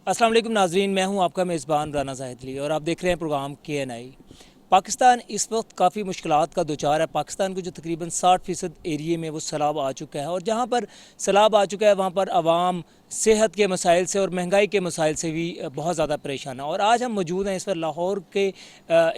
अस्सलाम वालेकुम नाजरीन, मैं हूं आपका मेज़बान राना ज़ाहिदली और आप देख रहे हैं प्रोग्राम KNI। पाकिस्तान इस वक्त काफ़ी मुश्किलात का दुचार है। पाकिस्तान के जो तकरीबन 60% एरिए में वो सैलाब आ चुका है और जहां पर सैलाब आ चुका है वहां पर आवाम सेहत के मसाइल से और महंगाई के मसाइल से भी बहुत ज़्यादा परेशान है। और आज हम मौजूद हैं इस पर लाहौर के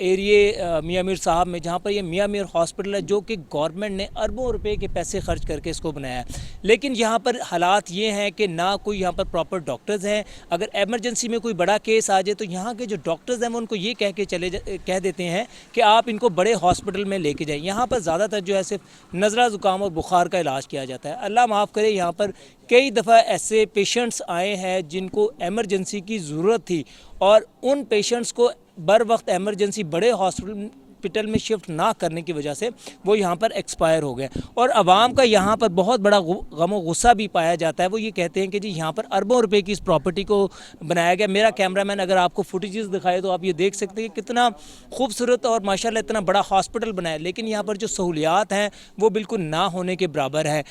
एरिए मियाँ मीर साहब में, जहाँ पर ये मियाँ मीर हॉस्पिटल है जो कि गवर्नमेंट ने अरबों रुपए के पैसे खर्च करके इसको बनाया है। लेकिन यहाँ पर हालात ये हैं कि ना कोई यहाँ पर प्रॉपर डॉक्टर्स हैं। अगर एमरजेंसी में कोई बड़ा केस आ जाए तो यहाँ के जो डॉक्टर्स हैं वो उनको ये कह देते हैं कि आप इनको बड़े हॉस्पिटल में लेके जाएं। यहाँ पर ज़्यादातर जो है सिर्फ नज़ला ज़ुकाम और बुखार का इलाज किया जाता है। अल्लाह माफ़ करे, यहाँ पर कई दफ़ा ऐसे पेशेंट्स आए हैं जिनको एमरजेंसी की ज़रूरत थी और उन पेशेंट्स को बर वक्त एमरजेंसी बड़े हॉस्पिटल में शिफ्ट ना करने की वजह से वो यहाँ पर एक्सपायर हो गए। और आवाम का यहाँ पर बहुत बड़ा गम गुस्सा भी पाया जाता है। वो ये कहते हैं कि जी यहाँ पर अरबों रुपए की इस प्रॉपर्टी को बनाया गया। मेरा कैमरामैन अगर आपको फुटेजेस दिखाए तो आप ये देख सकते हैं कि कितना खूबसूरत और माशाल्लाह इतना बड़ा हॉस्पिटल बनाया, लेकिन यहाँ पर जो सहूलियात हैं वो बिल्कुल ना होने के बराबर है।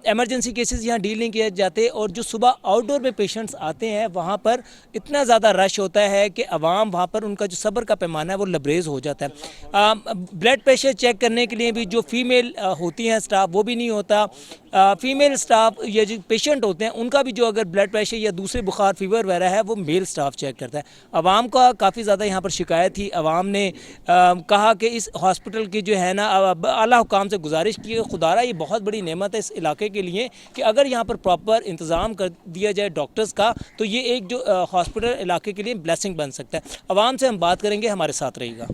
एमरजेंसी केसेस यहाँ डील नहीं किए जाते और जो सुबह आउटडोर में पेशेंट्स आते हैं वहाँ पर इतना ज़्यादा रश होता है कि आवाम वहाँ पर उनका जो सब्र का पैमाना है वो लबरेज हो जाता है। ब्लड प्रेशर चेक करने के लिए भी जो फीमेल होती हैं स्टाफ वो भी नहीं होता। फीमेल स्टाफ या जो पेशेंट होते हैं उनका भी जो अगर ब्लड प्रेशर या दूसरे बुखार फीवर वगैरह है वो मेल स्टाफ चेक करता है। आवाम का काफ़ी ज़्यादा यहाँ पर शिकायत थी। आवाम ने कहा कि इस हॉस्पिटल की जो है ना आला हुकाम से गुजारिश की है, खुदारा ये बहुत बड़ी नेमत है इस इलाके के लिए कि अगर यहाँ पर प्रॉपर इंतज़ाम कर दिया जाए डॉक्टर्स का तो ये एक जो हॉस्पिटल इलाके के लिए ब्लेसिंग बन सकता है। आवाम से हम बात करेंगे, हमारे साथ रहिएगा।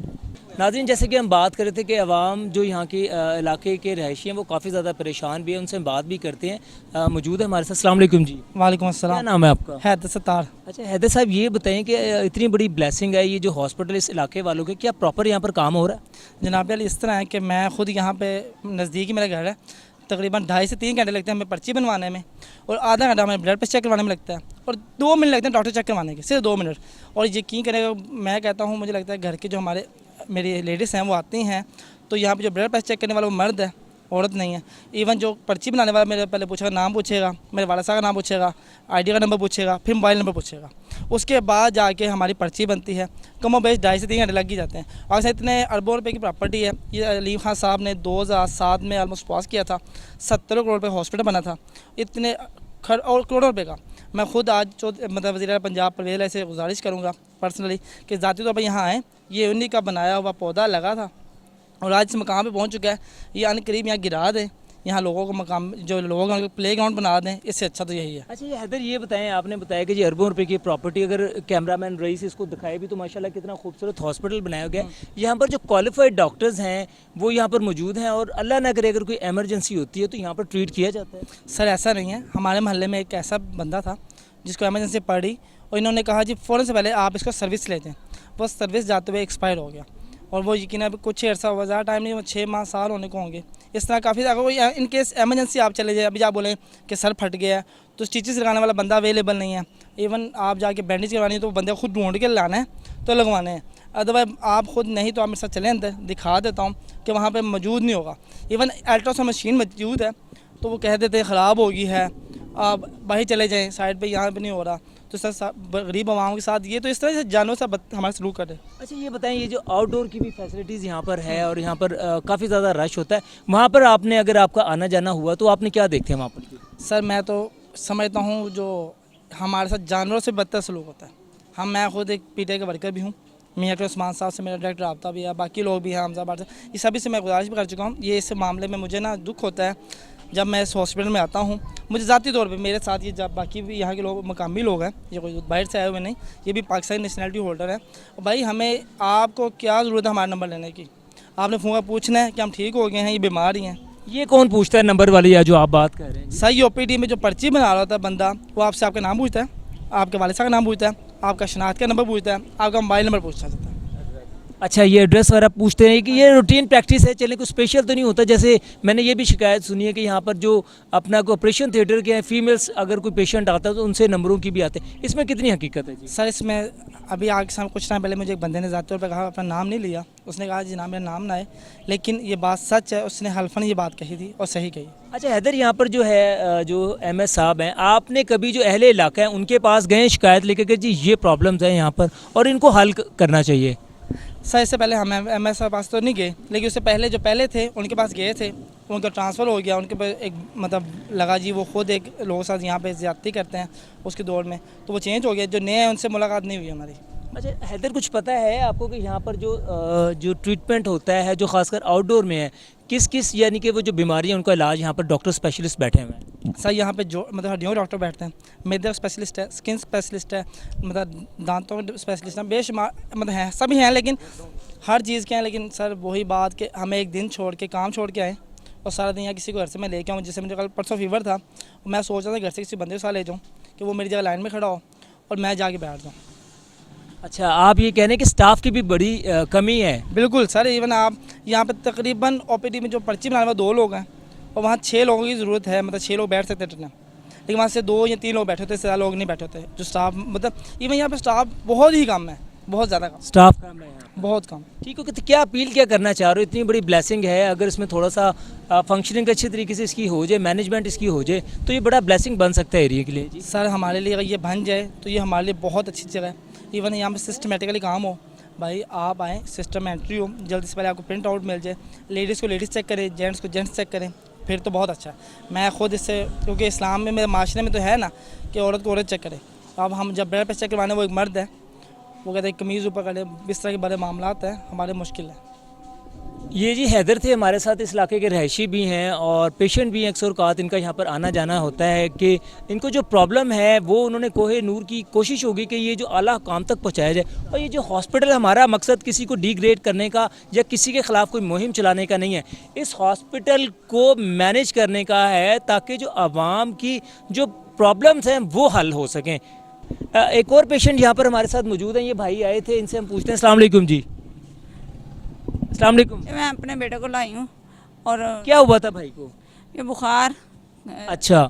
नाज़रीन, जैसे कि हम बात कर रहे थे कि अवाम जो यहाँ के इलाके के रहायशी हैं वो काफ़ी ज़्यादा परेशान भी है, उनसे बात भी करते हैं। मौजूद है हमारे साथ। अस्सलाम वालेकुम जी। वालेकुम अस्सलाम। क्या नाम है आपका? हैदर सत्तार। अच्छा हैदर साहब, ये बताएं कि इतनी बड़ी ब्लेसिंग है ये जो हॉस्पिटल इस इलाके वालों के, क्या प्रॉपर यहाँ पर काम हो रहा है? जनाब अली इस तरह है कि मैं खुद यहाँ पे नज़दीक ही मेरा घर है, तकरीबन 2.5 से 3 घंटे लगते हैं हमें पर्ची बनवाने में और आधा घंटा हमें ब्लड प्रेशर चेक करवाने में लगता है और 2 मिनट लगते हैं डॉक्टर चेक करवाने के, सिर्फ 2 मिनट। और यकीन करेगा, मैं कहता हूँ मुझे लगता है घर के जो हमारे मेरी लेडीज़ हैं वो आती हैं तो यहाँ पे जो ब्लड प्रेशर चेक करने वाला वो मर्द है, औरत नहीं है। इवन जो पर्ची बनाने वाला मेरे पहले पूछेगा, नाम पूछेगा, मेरे वाला साहब का नाम पूछेगा, आईडी का नंबर पूछेगा, फिर मोबाइल नंबर पूछेगा, उसके बाद जाके हमारी पर्ची बनती है। कम बेश 2.5 से 3 घंटे लग ही जाते हैं। और इतने अरबों रुपए की प्रॉपर्टी है। ये अलीम खान साहब ने 2007 में ऑलमोस्ट पास किया था, 17 करोड़ रुपये हॉस्पिटल बना था, इतने और करोड़ों रुपये का। मैं खुद आज मतलब वज़ीर पंजाब परवेज़ इलाही से गुजारिश करूँगा पर्सनली कि ज़ाती तौर पर यहाँ आएँ। ये उन्हीं का बनाया हुआ पौधा लगा था और आज इस मकाम पे पहुँच चुका है। ये आने करीब यहाँ गिरा दें, यहाँ लोगों को मकाम जो लोगों का प्ले ग्राउंड बना दें, इससे अच्छा तो यही है। अच्छा ये हैदर, ये बताएं, आपने बताया कि ये अरबों रुपए की प्रॉपर्टी, अगर कैमरामैन रईस इसको दिखाए भी तो माशाल्लाह कितना खूबसूरत हॉस्पिटल बनाया गया है। यहाँ पर जो क्वालिफाइड डॉक्टर्स हैं वो यहाँ पर मौजूद हैं और अल्लाह ना करे अगर कोई एमरजेंसी होती है तो यहाँ पर ट्रीट किया जाता है। सर ऐसा नहीं है। हमारे मोहल्ले में एक ऐसा बंदा था जिसको एमरजेंसी पड़ी और इन्होंने कहा जी फ़ौरन से पहले आप इसका सर्विस लेते हैं। वो सर्विस जाते हुए एक्सपायर हो गया और वो यकीन अब कुछ अर्सा हुआ, ज़्यादा टाइम नहीं, वो 6 माह साल होने को होंगे। इस तरह काफ़ी, अगर कोई इन केस एमरजेंसी आप चले जाए, अभी आप बोलें कि सर फट गया है तो स्टिचेस लगाने वाला बंदा अवेलेबल नहीं है। इवन आप जाके बैंडेज करवानी है तो बंदे खुद ढूंढ के लाना है तो लगवाने हैं। अदरवाइज आप खुद नहीं तो आप मेरे साथ चले अंदर, दिखा देता हूँ कि वहाँ पर मौजूद नहीं होगा। इवन अल्ट्रासाउंड मशीन मौजूद है तो वो कह देते हैं ख़राब हो गई है, आप बाहर चले जाएँ साइड पर, यहाँ पर नहीं हो रहा। तो सर गरीब आवाम के साथ ये तो इस तरह से जानवर से हमारे सलूक करे। अच्छा ये बताएं, ये जो आउटडोर की भी फैसिलिटीज़ यहाँ पर है और यहाँ पर काफ़ी ज़्यादा रश होता है, वहाँ पर आपने अगर आपका आना जाना हुआ तो आपने क्या देखते हैं वहाँ पर? सर मैं तो समझता हूँ जो हमारे साथ जानवरों से बदतर सलूक होता है। मैं खुद एक PTA का वर्कर भी हूँ, मियाँ के उस्मान साहब से मेरा डायरेक्ट रब्ता भी है, बाकी लोग भी हैं हमजा से, ये सभी से मैं गुजारिश भी कर चुका हूँ। ये इस मामले में मुझे ना दुख होता है जब मैं इस हॉस्पिटल में आता हूँ। मुझे ज़ाती तौर पे मेरे साथ ये जब बाकी भी यहाँ के लोग मकामी लोग हैं, ये कोई बाहर से आए हुए नहीं, ये भी पाकिस्तानी नेशनलिटी होल्डर है। और भाई हमें आपको क्या ज़रूरत है हमारा नंबर लेने की? आपने फ़ोन कर पूछना है कि हम ठीक हो गए हैं, ये बीमार ही हैं। ये कौन पूछता है नंबर वाली या जो आप बात कर रहे हैं? सही OPD में जो पर्ची बना रहा होता है बंदा, वो आपसे आपका नाम पूछता है, आपके वालिद साहब का नाम पूछता है, आपका शनाख्त का नंबर पूछता है, आपका मोबाइल नंबर पूछना चाहता है। अच्छा ये एड्रेस वगैरह पूछते हैं कि ये रूटीन प्रैक्टिस है? चलें कुछ स्पेशल तो नहीं होता? जैसे मैंने ये भी शिकायत सुनी है कि यहाँ पर जो अपना को ऑपरेशन थिएटर के हैं फीमेल्स, अगर कोई पेशेंट आता है तो उनसे नंबरों की भी आते हैं, इसमें कितनी हकीकत है जी? सर इसमें अभी आगे सामने कुछ टाइम पहले मुझे एक बंदे ने ज़ाती तौर पर कहा, अपना नाम नहीं लिया, उसने कहा जी नाम मेरा नाम ना है, लेकिन ये बात सच है, उसने हल्फन ये बात कही थी और सही कही। अच्छा हैदर, यहाँ पर जो है जो MS साहब हैं, आपने कभी जो अहले इलाका है उनके पास गए शिकायत लेकर कि जी ये प्रॉब्लम्स हैं यहाँ पर और इनको हल करना चाहिए? सर इससे पहले हम MS के पास तो नहीं गए, लेकिन उससे पहले जो पहले थे उनके पास गए थे, उनका ट्रांसफ़र हो गया, उनके पास एक मतलब लगा जी वो खुद एक लोगों के साथ यहाँ पे ज़्यादती करते हैं उसके दौर में, तो वो चेंज हो गया, जो नए हैं उनसे मुलाकात नहीं हुई हमारी। अच्छा हैदर, कुछ पता है आपको कि यहाँ पर जो ट्रीटमेंट होता है जो खासकर आउटडोर में है, किस किस यानी कि वो जो बीमारी है उनका इलाज यहाँ पर डॉक्टर स्पेशलिस्ट बैठे हुए हैं? सर यहाँ पे जो मतलब हड्डियों के डॉक्टर बैठते हैं, मेडिकल स्पेशलिस्ट है, स्किन स्पेशलिस्ट है, मतलब दांतों के स्पेशलिस्ट हैं, बेशुमार मतलब हैं, सभी हैं, लेकिन हर चीज़ के हैं। लेकिन सर वही बात कि हमें एक दिन छोड़ के काम छोड़ के आए और सारा दिन यहाँ किसी को घर से मैं लेके आऊँ, जैसे मुझे कल परसों फीवर था, मैं सोच रहा था घर से किसी बंदे को साथ ले जाऊँ कि वो मेरी जगह लाइन में खड़ा हो और मैं जाके बैठ जाऊँ। अच्छा, आप ये कह रहे हैं कि स्टाफ की भी बड़ी कमी है? बिल्कुल सर, इवन आप यहाँ पे तकरीबन OPD में जो पर्ची बनाने वाले 2 लोग हैं और वहाँ 6 लोगों की ज़रूरत है, मतलब 6 लोग बैठ सकते हैं, लेकिन वहाँ से 2 या 3 लोग बैठे होते हैं, ज़्यादा लोग नहीं बैठे होते जो स्टाफ, मतलब इवन यहाँ पे स्टाफ बहुत ही कम है, बहुत ज़्यादा कम, स्टाफ कम है यहाँ? बहुत कम। ठीक है, तो क्या अपील क्या करना चाह रहे हो? इतनी बड़ी ब्लेसिंग है, अगर इसमें थोड़ा सा फंक्शनिंग अच्छी तरीके से इसकी हो जाए, मैनेजमेंट इसकी हो जाए, तो ये बड़ा ब्लेसिंग बन सकता है एरिया के लिए। जी सर हमारे लिए अगर ये बन जाए तो ये हमारे लिए बहुत अच्छी जगह है। इवन यहाँ पे सिस्टमेटिकली काम हो, भाई आप आएँ, सिस्टम एंट्री हो, जल्दी से पहले आपको प्रिंट आउट मिल जाए, लेडीज़ को लेडीज़ चेक करें, जेंट्स को जेंट्स चेक करें, फिर तो बहुत अच्छा है। मैं खुद इससे, क्योंकि इस्लाम में, मेरे माशरे में तो है ना कि औरत को औरत चेक करे। अब हम जब बेड पर चेक करवाने, वो एक मर्द है, वो कहते हैं कमीज़ ऊपर करे, इस तरह के बड़े मामलात हैं, हमारे मुश्किल है। ये जी हैदर थे हमारे साथ, इस इलाके के रहायशी भी हैं और पेशेंट भी हैं। अक्सर औक़ात इनका यहाँ पर आना जाना होता है कि इनको जो प्रॉब्लम है वो उन्होंने कोहे नूर की कोशिश होगी कि ये जो आला काम तक पहुँचाया जाए। और ये जो हॉस्पिटल, हमारा मकसद किसी को डिग्रेड करने का या किसी के ख़िलाफ़ कोई मुहिम चलाने का नहीं है, इस हॉस्पिटल को मैनेज करने का है ताकि जो आवाम की जो प्रॉब्लम्स हैं वो हल हो सकें। एक और पेशेंट यहाँ पर हमारे साथ मौजूद हैं, ये भाई आए थे, इनसे हम पूछते हैं। अस्सलाम वालेकुम जी। अस्सलाम वालेकुम। मैं अपने बेटे को लाई हूँ और क्या हुआ था भाई को? ये बुखार अच्छा,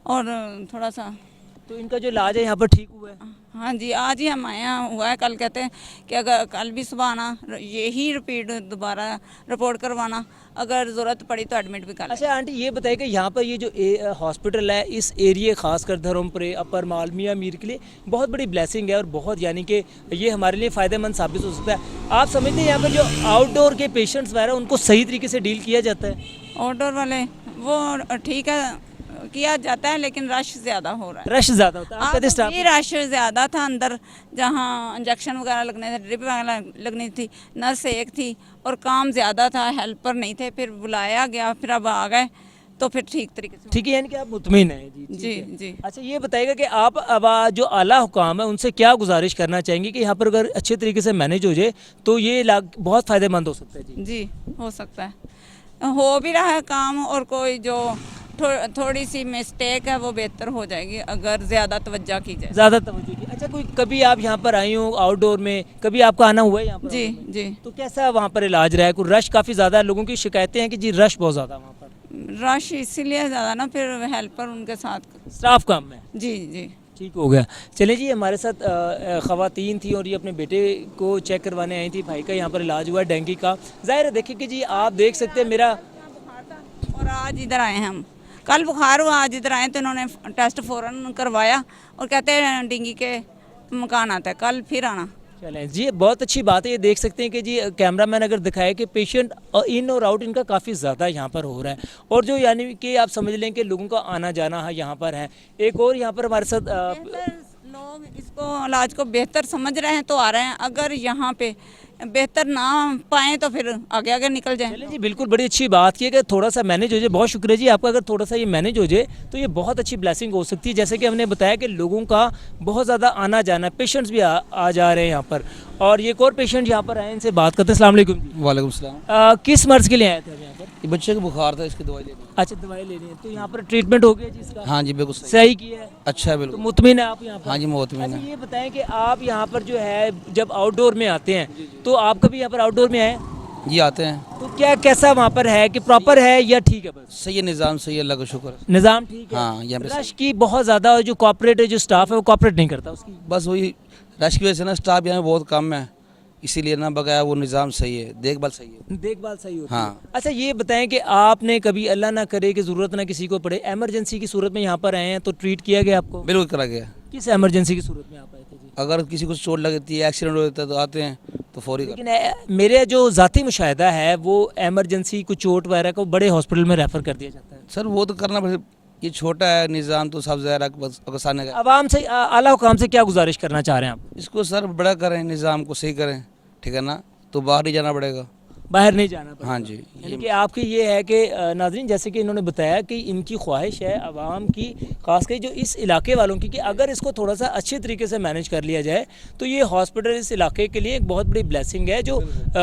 और थोड़ा सा, तो इनका जो इलाज है यहाँ पर ठीक हुआ है? हाँ जी, आज ही हम आए हैं, हुआ है। कल कहते हैं कि अगर कल भी सुबह आना, यही रिपीट दोबारा रिपोर्ट करवाना, अगर ज़रूरत पड़ी तो एडमिट भी कर लें। अच्छा आंटी, ये बताइए कि यहाँ पर ये जो हॉस्पिटल है, इस एरिया खासकर धर्मपुरे, अपर माल, मियाँ मीर के लिए बहुत बड़ी ब्लेसिंग है और बहुत यानी कि ये हमारे लिए फ़ायदेमंद साबित हो सकता है। आप समझते हैं यहाँ पर जो आउटडोर के पेशेंट्स वगैरह उनको सही तरीके से डील किया जाता है? आउटडोर वाले वो ठीक है, किया जाता है, लेकिन रश ज़्यादा हो रहा है। रश ज़्यादा होता है? आप कहते हैं स्टाफ? ये रश ज़्यादा था अंदर, जहाँ इंजेक्शन वगैरह लगने थे, ड्रिप वगैरह लगनी थी, नर्स एक थी और काम ज़्यादा था, हेल्पर नहीं थे, फिर बुलाया गया, फिर अब आ गए तो फिर ठीक तरीके से। ठीक है, यानी कि आप मुतमिन हैं? जी जी ठीक है। जी। अच्छा ये बताइएगा कि आप अब जो आला हुकाम है उनसे क्या गुजारिश करना चाहेंगे कि यहाँ पर अगर अच्छे तरीके से मैनेज हो जाए तो ये बहुत फ़ायदेमंद हो सकता है? जी जी, हो सकता है, हो भी रहा है काम, और कोई जो थोड़ी सी मिस्टेक है वो बेहतर हो जाएगी अगर ज़्यादा तवज्जो की जाए। ज़्यादा तवज्जो की। अच्छा, कोई कभी आप यहाँ पर आई हो आउटडोर में, कभी आपका आना हुआ है यहाँ पर? जी जी। तो कैसा वहाँ पर इलाज रहा है? कोई रश काफ़ी ज़्यादा है, लोगों की शिकायतें हैं कि जी रश बहुत ज़्यादा वहाँ पर? रश इसीलिए ज़्यादा ना, फिर हेल्पर उनके साथ। स्टाफ कम है? जी जी। ठीक हो गया। चलिए जी, हमारे साथ ख़वातीन थी और ये अपने बेटे को चेक करवाने आई थी। भाई का यहाँ पर इलाज हुआ है डेंगू का। ज़ाहिर है, देखिए कि जी आप देख सकते हैं मेरा, और आज इधर आए हैं हम, कल बुखार हुआ, आज इधर आए तो इन्होंने टेस्ट फ़ौरन करवाया और कहते हैं डेंगू के मकान आता है, कल फिर आना। चलें जी, बहुत अच्छी बात है। ये देख सकते हैं कि जी कैमरामैन अगर दिखाए कि पेशेंट इन और आउट इनका काफ़ी ज़्यादा यहाँ पर हो रहा है और जो यानी कि आप समझ लें कि लोगों का आना जाना है यहाँ पर है। एक और यहाँ पर हमारे साथ लोग इसको इलाज को बेहतर समझ रहे हैं तो आ रहे हैं, अगर यहाँ पे बेहतर ना पाएँ तो फिर आगे आगे निकल जाएं। चलिए जी, बिल्कुल बड़ी अच्छी बात की है कि थोड़ा सा मैनेज हो जाए। बहुत शुक्रिया जी आपका। अगर थोड़ा सा ये मैनेज हो जाए तो ये बहुत अच्छी ब्लेसिंग हो सकती है। जैसे कि हमने बताया कि लोगों का बहुत ज़्यादा आना जाना, पेशेंट्स भी आ जा रहे हैं यहाँ पर। और ये एक और पेशेंट यहाँ पर आए, इनसे बात करते हैं। अस्सलाम वालेकुम जी। वालेकुम सलाम। किस मर्ज़ के लिए आए थे आप यहाँ पर? ये बच्चे को बुखार था, इसकी दवाई लेनी है। अच्छा, दवाई लेनी है, तो यहाँ पर ट्रीटमेंट हो गया जी इसका? हाँ जी, बिल्कुल सही। सही किया है? अच्छा है, तो बिल्कुल। मुतमिन है आप यहाँ पर? हाँ जी, मुतमिन अच्छा है। ये बताएं कि आप यहाँ पर जो है जब आउटडोर में आते हैं तो आप कभी यहाँ पर आउटडोर में आए? जी आते हैं। तो क्या कैसा वहाँ पर है कि प्रॉपर है या ठीक है? बस सही है, निज़ाम सही है, अल्लाह का शुक्र है। निज़ाम ठीक है? हाँ, यहाँ पे रश की बहुत ज़्यादा, जो कॉर्पोरेट जो स्टाफ है वो कॉर्पोरेट नहीं करता उसकी? बस वही रश की वजह से ना स्टाफ यहाँ पे बहुत कम है, इसीलिए ना बकाया वो निज़ाम सही है, देखभाल सही है। देखभाल सही होती हाँ। है। अच्छा ये बताएं कि आपने कभी अल्लाह ना करे कि ज़रूरत ना किसी को पड़े, इमरजेंसी की सूरत में यहाँ पर आए हैं तो ट्रीट किया गया आपको? बिल्कुल करा गया। किस इमरजेंसी की सूरत में आप आए थे जी? अगर किसी को चोट लगती है, एक्सीडेंट हो जाता है तो आते हैं तो फौरी कर। लेकिन मेरे जो ज़ाती मुशाहिदा है वो इमरजेंसी को चोट वगैरह को बड़े हॉस्पिटल में रेफ़र कर दिया जाता है। सर वो तो करना पड़ेगा, ये छोटा है निज़ाम तो सब ज़ाहिर आसाने का। आवाम से आला हुकाम से क्या गुजारिश करना चाह रहे हैं आप? इसको सर बड़ा करें, निज़ाम को सही करें, ठीक है ना, तो बाहर ही जाना पड़ेगा। बाहर नहीं जाना पड़ेगा। हाँ जी। यानी कि आपकी ये है कि नाज़रीन जैसे कि इन्होंने बताया कि इनकी ख्वाहिश है आवाम की, खासकर जो इस इलाके वालों की, कि अगर इसको थोड़ा सा अच्छे तरीके से मैनेज कर लिया जाए तो ये हॉस्पिटल इस इलाके के लिए एक बहुत बड़ी ब्लेसिंग है। जो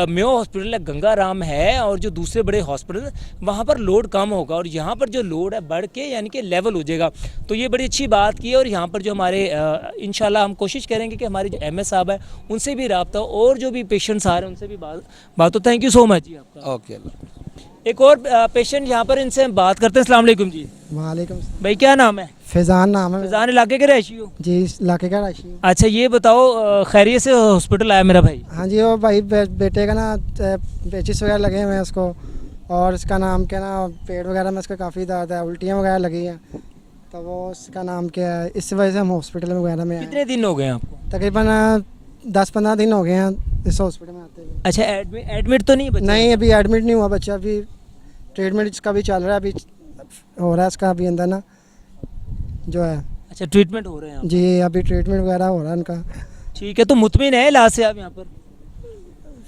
मेयो हॉस्पिटल है, गंगाराम है और जो दूसरे बड़े हॉस्पिटल, वहाँ पर लोड कम होगा और यहाँ पर जो लोड है बढ़ के यानी कि लेवल हो जाएगा। तो ये बड़ी अच्छी बात की है। और यहाँ पर जो हमारे इंशाल्लाह हम कोशिश करेंगे कि हमारे जो MS साहब है उनसे भी रब्ता हो और जो भी पेशेंट्स आ रहे हैं उनसे भी बात हो। थैंक यू सो मच जी आपका। ओके। एक और पेशेंट यहाँ पर, इनसे हम बात करते हैं। अस्सलाम वालेकुम जी। वालेकुम। भाई क्या नाम है? फैज़ान नाम है। फैज़ान इलाके के रहायशी हो? जी, इस इलाके का रहायशी हूँ। अच्छा ये बताओ, खैरियत से हॉस्पिटल आया मेरा भाई? हाँ जी, वो भाई बेटे का ना पेचिस वगैरह लगे हुए हैं उसको, और इसका नाम क्या ना, पेट वगैरह में इसका काफ़ी दर्द है, उल्टियाँ वगैरह लगी हैं, तो वो उसका नाम क्या है, इस वजह से हम हॉस्पिटल में वगैरह में आए। कितने दिन हो गए आपको? तकरीबन 10-15 दिन हो गए हैं इस हॉस्पिटल में आते हुए। अच्छा एडमिट तो नहीं बचा? नहीं, अभी एडमिट नहीं हुआ बच्चा, अभी ट्रीटमेंट इसका भी चल रहा है, अभी हो रहा है इसका अभी अंदर ना जो है। अच्छा ट्रीटमेंट हो रहे हैं आप? जी, अभी ट्रीटमेंट वगैरह हो रहा है उनका। ठीक है, तो मुतमिन है इलाज से आप यहाँ पर?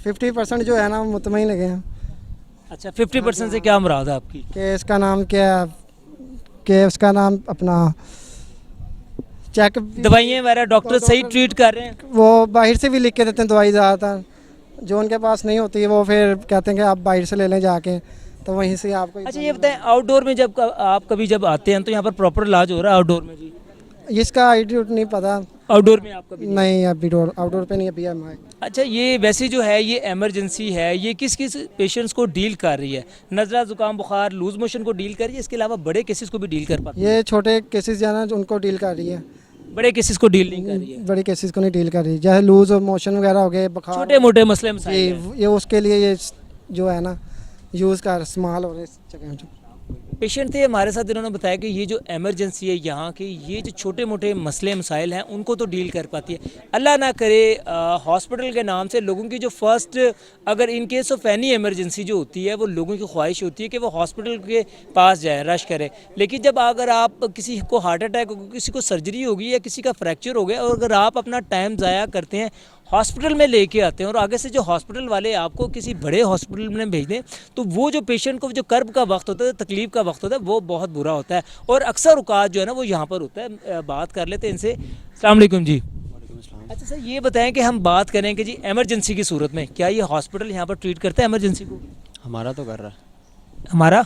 50% जो है ना वो मुतमईन लगे हैं। अच्छा 50% से क्या मुराद है आपकी? कि इसका नाम क्या है, कि उसका नाम अपना चेक, दवाइयाँ वगैरह डॉक्टर सही ट्रीट कर रहे हैं? वो बाहर से भी लिख के देते हैं दवाई, ज़्यादातर जो उनके पास नहीं होती है वो फिर कहते हैं कि आप बाहर से ले लें जाके, तो वहीं से आपको। अच्छा ये बताएं, आउटडोर में जब आप कभी जब आते हैं तो यहाँ पर प्रॉपर इलाज हो रहा है आउटडोर में जी? इसका आइडिया नहीं पता। आउटडोर में आप कभी नहीं, अभी आउटडोर पे नहीं, अभी हमारे। अच्छा ये वैसे जो है ये इमरजेंसी है, ये किस किस पेशेंट्स को डील कर रही है? नज़ला, ज़ुकाम, बुखार, लूज मोशन को डील कर रही है, इसके अलावा बड़े केसेस को भी डील कर पाती है? ये छोटे केसेस जो है ना उनको डील कर रही है, बड़े केसेस को डील नहीं कर रही है? बड़े केसेस को नहीं डील कर रही, जैसे लूज मोशन वगैरह हो गए, बुखार, छोटे मोटे मसले मसाइल हैं। ये उसके लिए ये जो है ना यूज़ कर इस्तेमाल हो रहे इस जगह जो। पेशेंट थे हमारे साथ, इन्होंने बताया कि ये जो इमरजेंसी है यहाँ की, ये जो छोटे मोटे मसले मसाइल हैं उनको तो डील कर पाती है। अल्लाह ना करे हॉस्पिटल के नाम से लोगों की जो फर्स्ट, अगर in case of any emergency जो होती है वो लोगों की ख्वाहिश होती है कि वो हॉस्पिटल के पास जाए, रश करें। लेकिन जब अगर आप किसी को हार्ट अटैक होगा, किसी को सर्जरी होगी या किसी का फ्रैक्चर हो गया, और अगर आप अपना टाइम ज़ाया करते हैं, हॉस्पिटल में लेके आते हैं और आगे से जो हॉस्पिटल वाले आपको किसी बड़े हॉस्पिटल में भेज दें, तो वो जो पेशेंट को जो कर्ब का वक्त होता है, तकलीफ़ का वक्त होता है, वो बहुत बुरा होता है। और अक्सर औकात जो है ना वो यहाँ पर होता है। बात कर लेते हैं इनसे। अस्सलाम वालेकुम जी। अच्छा सर ये बताएं कि हम बात करें कि जी इमरजेंसी की सूरत में क्या ये हॉस्पिटल यहाँ पर ट्रीट करता है इमरजेंसी को? हमारा तो कर रहा है। हमारा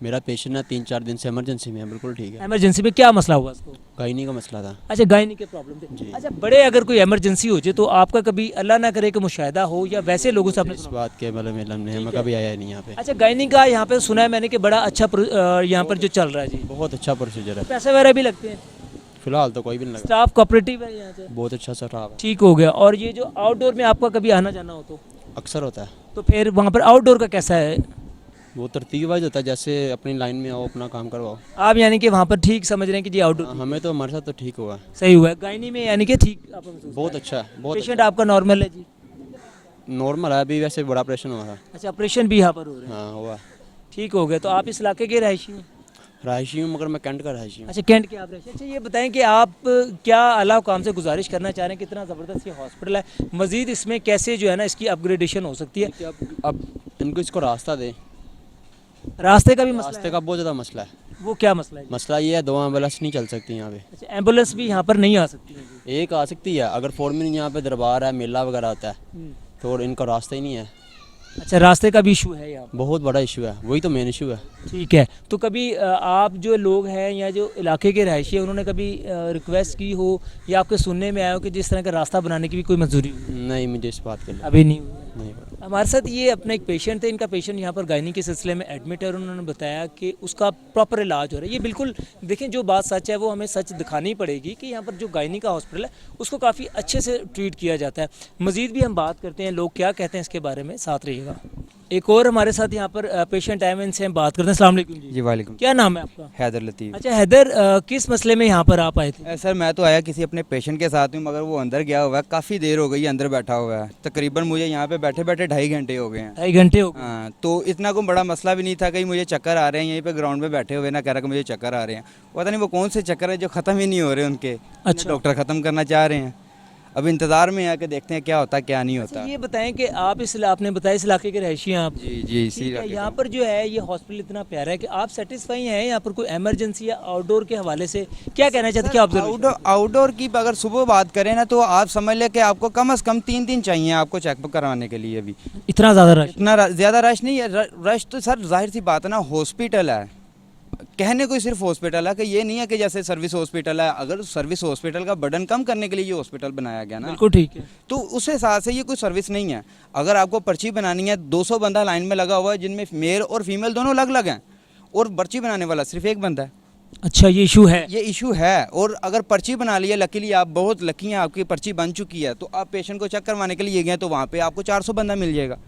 मेरा पेशेंट ना 3-4 दिन से इमरजेंसी में है, बिल्कुल ठीक है। इमरजेंसी में क्या मसला हुआ उसको? गायनी का मसला था। अच्छा गायनी के प्रॉब्लम थे। अच्छा बड़े अगर कोई इमरजेंसी हो जाए तो आपका कभी अल्लाह ना करे कि मुशाहिदा हो या वैसे लोगों से आपने इस सुना? बात के मतलब इल्म नहीं है, मैं कभी आया नहीं यहाँ पे। अच्छा गायनी का यहाँ पे सुना है मैंने कि बड़ा अच्छा यहाँ पर जो चल रहा है जी, बहुत अच्छा प्रोसीजर है। पैसे वगैरह भी लगते हैं? फिलहाल तो कोई भी नहीं लगा। स्टाफ कोऑपरेटिव है यहाँ से? बहुत अच्छा स्टाफ है। ठीक हो गया। और ये जो आउटडोर में आपका कभी आना जाना हो तो अक्सर होता है। तो फिर वहाँ पर आउटडोर का कैसा है? वो तरतीब वाइज होता है, जैसे अपनी लाइन में आओ, अपना काम करवाओ। आप यानी कि वहाँ पर ठीक समझ रहे हैं कि जी आउटडोर हमें तो हमारे साथ तो ठीक हुआ है। सही हुआ है। गायनी में यानी कि ठीक आप महसूस बहुत कर अच्छा है, रहे हैं? बहुत पेशेंट आपका नॉर्मल है जी? नॉर्मल है। अभी वैसे बड़ा ऑपरेशन हुआ था। अच्छा ऑपरेशन भी यहाँ पर हो रहे हैं? हाँ हुआ। ठीक हो गया। तो आप इस इलाके के रहायशी हैं? रहायशी हूँ, मगर मैं कैंट का रहायशी हूँ। अच्छा कैंट के आप रहे। अच्छा ये बताएं कि आप क्या अल्लाह काम से गुजारिश करना चाह रहे हैं, कितना ज़बरदस्त ये हॉस्पिटल है, मज़ीद इसमें कैसे जो है ना इसकी अपग्रेडेशन हो सकती है? अब इनको इसको रास्ता दे। रास्ते का भी मसला रास्ते का बहुत ज़्यादा मसला है। है? वो क्या मसला है? मसला ये है, 2 एम्बुलेंस नहीं चल सकती यहाँ पे। अच्छा एम्बुलेंस भी यहाँ पर नहीं आ सकती है जी? एक आ सकती है अगर 4 मिनट यहाँ पे दरबार है, मेला वगैरह होता है, तो इनका रास्ता ही नहीं है। अच्छा रास्ते का भी इशू है यहाँ पर? बहुत बड़ा इशू है, वही तो मेन इशू है। ठीक है। तो कभी आप जो लोग हैं या जो इलाके के रहायशी हैं उन्होंने कभी रिक्वेस्ट की हो या आपके सुनने में आया हो कि जिस तरह का रास्ता बनाने की भी कोई मंजूरी हुई? नहीं, मुझे इस बात के लिए अभी नहीं हुई है। नहीं पड़ा। हमारे साथ ये अपना एक पेशेंट थे, इनका पेशेंट यहाँ पर गायनी के सिलसिले में एडमिट है और उन्होंने बताया कि उसका प्रॉपर इलाज हो रहा है। ये बिल्कुल देखें, जो बात सच है वो हमें सच दिखानी पड़ेगी कि यहाँ पर जो गायनी का हॉस्पिटल है उसको काफ़ी अच्छे से ट्रीट किया जाता है। मज़ीद भी हम बात करते हैं, लोग क्या कहते हैं इसके बारे में, साथ रहिएगा। एक और हमारे साथ यहाँ पर पेशेंट आए हैं, इनसे हम बात करते हैं। अस्सलाम वालेकुम जी। जी वालेकुम। क्या नाम है आपका? हैदर लतीफ़। अच्छा हैदर, किस मसले में यहाँ पर आप आए थे? सर मैं तो आया किसी अपने पेशेंट के साथ हूँ, मगर वो अंदर गया हुआ है, काफ़ी देर हो गई है अंदर बैठा हुआ है। तकरीबन मुझे यहाँ पे बैठे बैठे 2.5 घंटे हो गए हैं। 2.5 घंटे हो गए। हाँ, तो इतना कोई बड़ा मसला भी नहीं था कि मुझे चक्कर आ रहे हैं, यहीं पे ग्राउंड में बैठे हुए ना कह रहा कि मुझे चक्कर आ रहे हैं। पता नहीं वो कौन से चक्कर है जो ख़त्म ही नहीं हो रहे उनके। अच्छा। डॉक्टर ख़त्म करना चाह रहे हैं, अब इंतज़ार में है कि देखते हैं क्या होता है क्या नहीं होता। ये बताएं कि आप आपने बताया इस इलाके के रहायशी हैं आप। जी जी, इसी ठीक है, यहाँ पर जो है ये हॉस्पिटल इतना प्यारा है कि आप सेटिस्फाई हैं यहाँ पर कोई इमरजेंसी या आउटडोर के हवाले से क्या कहना चाहते हैं? क्या ऑब्जर्वेशन? आउटडोर की अगर सुबह बात करें ना तो आप समझ लें कि आपको कम से कम 3 दिन चाहिए आपको चेकअप करवाने के लिए। अभी इतना ज़्यादा रश? इतना ज़्यादा रश नहीं है। रश तो सर जाहिर सी बात है ना, हॉस्पिटल है, कहने को सिर्फ हॉस्पिटल है कि ये नहीं है कि जैसे सर्विस हॉस्पिटल है। अगर सर्विस हॉस्पिटल का बर्डन कम करने के लिए ये हॉस्पिटल बनाया गया ना, बिल्कुल ठीक है। तो उस हिसाब से ये कोई सर्विस नहीं है। अगर आपको पर्ची बनानी है, 200 बंदा लाइन में लगा हुआ है जिनमें मेल और फीमेल दोनों अलग अलग हैं, और पर्ची बनाने वाला सिर्फ एक बंदा है। अच्छा, ये इशू है? ये इशू है। और अगर पर्ची बना ली है, लकीली आप बहुत लकी हैं, आपकी पर्ची बन चुकी है, तो आप पेशेंट को चेक करवाने के लिए गए तो वहाँ पे आपको 400 बंदा मिल जाएगा।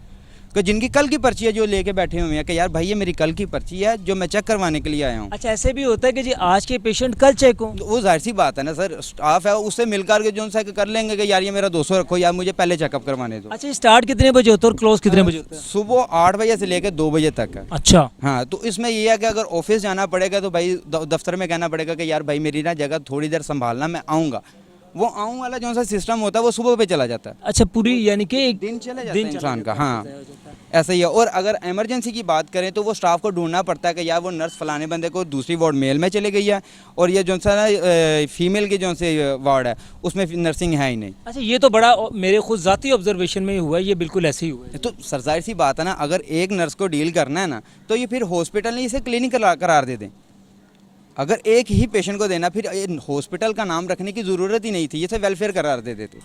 कि जिनकी कल की पर्ची है जो लेके बैठे हुए हैं कि यार भाई ये मेरी कल की पर्ची है जो मैं चेक करवाने के लिए आया हूँ। अच्छा, ऐसे भी होता है कि जी आज के पेशेंट कल चेक हो? वो जाहिर सी बात है ना सर, स्टाफ है उससे मिलकर के जो सा कर लेंगे कि यार ये मेरा 200 रखो, यार मुझे पहले चेकअप करवाने दो। अच्छा, स्टार्ट कितने बजे होता है और क्लोज कितने बजे होता है? सुबह 8 बजे से लेकर 2 बजे तक है। अच्छा। हाँ, तो इसमें ये है कि अगर ऑफिस जाना पड़ेगा तो भाई दफ्तर में कहना पड़ेगा कि यार भाई मेरी ना जगह थोड़ी देर संभालना, मैं आऊँगा। वो आऊँ वाला जो सा सिस्टम होता है वो सुबह पे चला जाता है। अच्छा, पूरी यानी कि एक दिन चले जाता है इंसान का। हाँ, ऐसा ही है। और अगर इमरजेंसी की बात करें तो वो स्टाफ को ढूंढना पड़ता है कि यार वो नर्स फलाने बंदे को दूसरी वार्ड मेल में चले गई है, और ये जो सा ना फीमेल की जो से वार्ड है उसमें नर्सिंग है ही नहीं। अच्छा, ये तो बड़ा मेरे खुद ज़ाती ऑब्जर्वेशन में ही हुआ है, ये बिल्कुल ऐसे ही हुआ है। तो सर जाहिर सी बात है ना, अगर एक नर्स को डील करना है ना तो ये फिर हॉस्पिटल नहीं इसे क्लिनिक करार दे दें। अगर एक ही पेशेंट को देना, फिर हॉस्पिटल का नाम रखने की ज़रूरत ही नहीं थी, इसे वेलफेयर करार दे देते।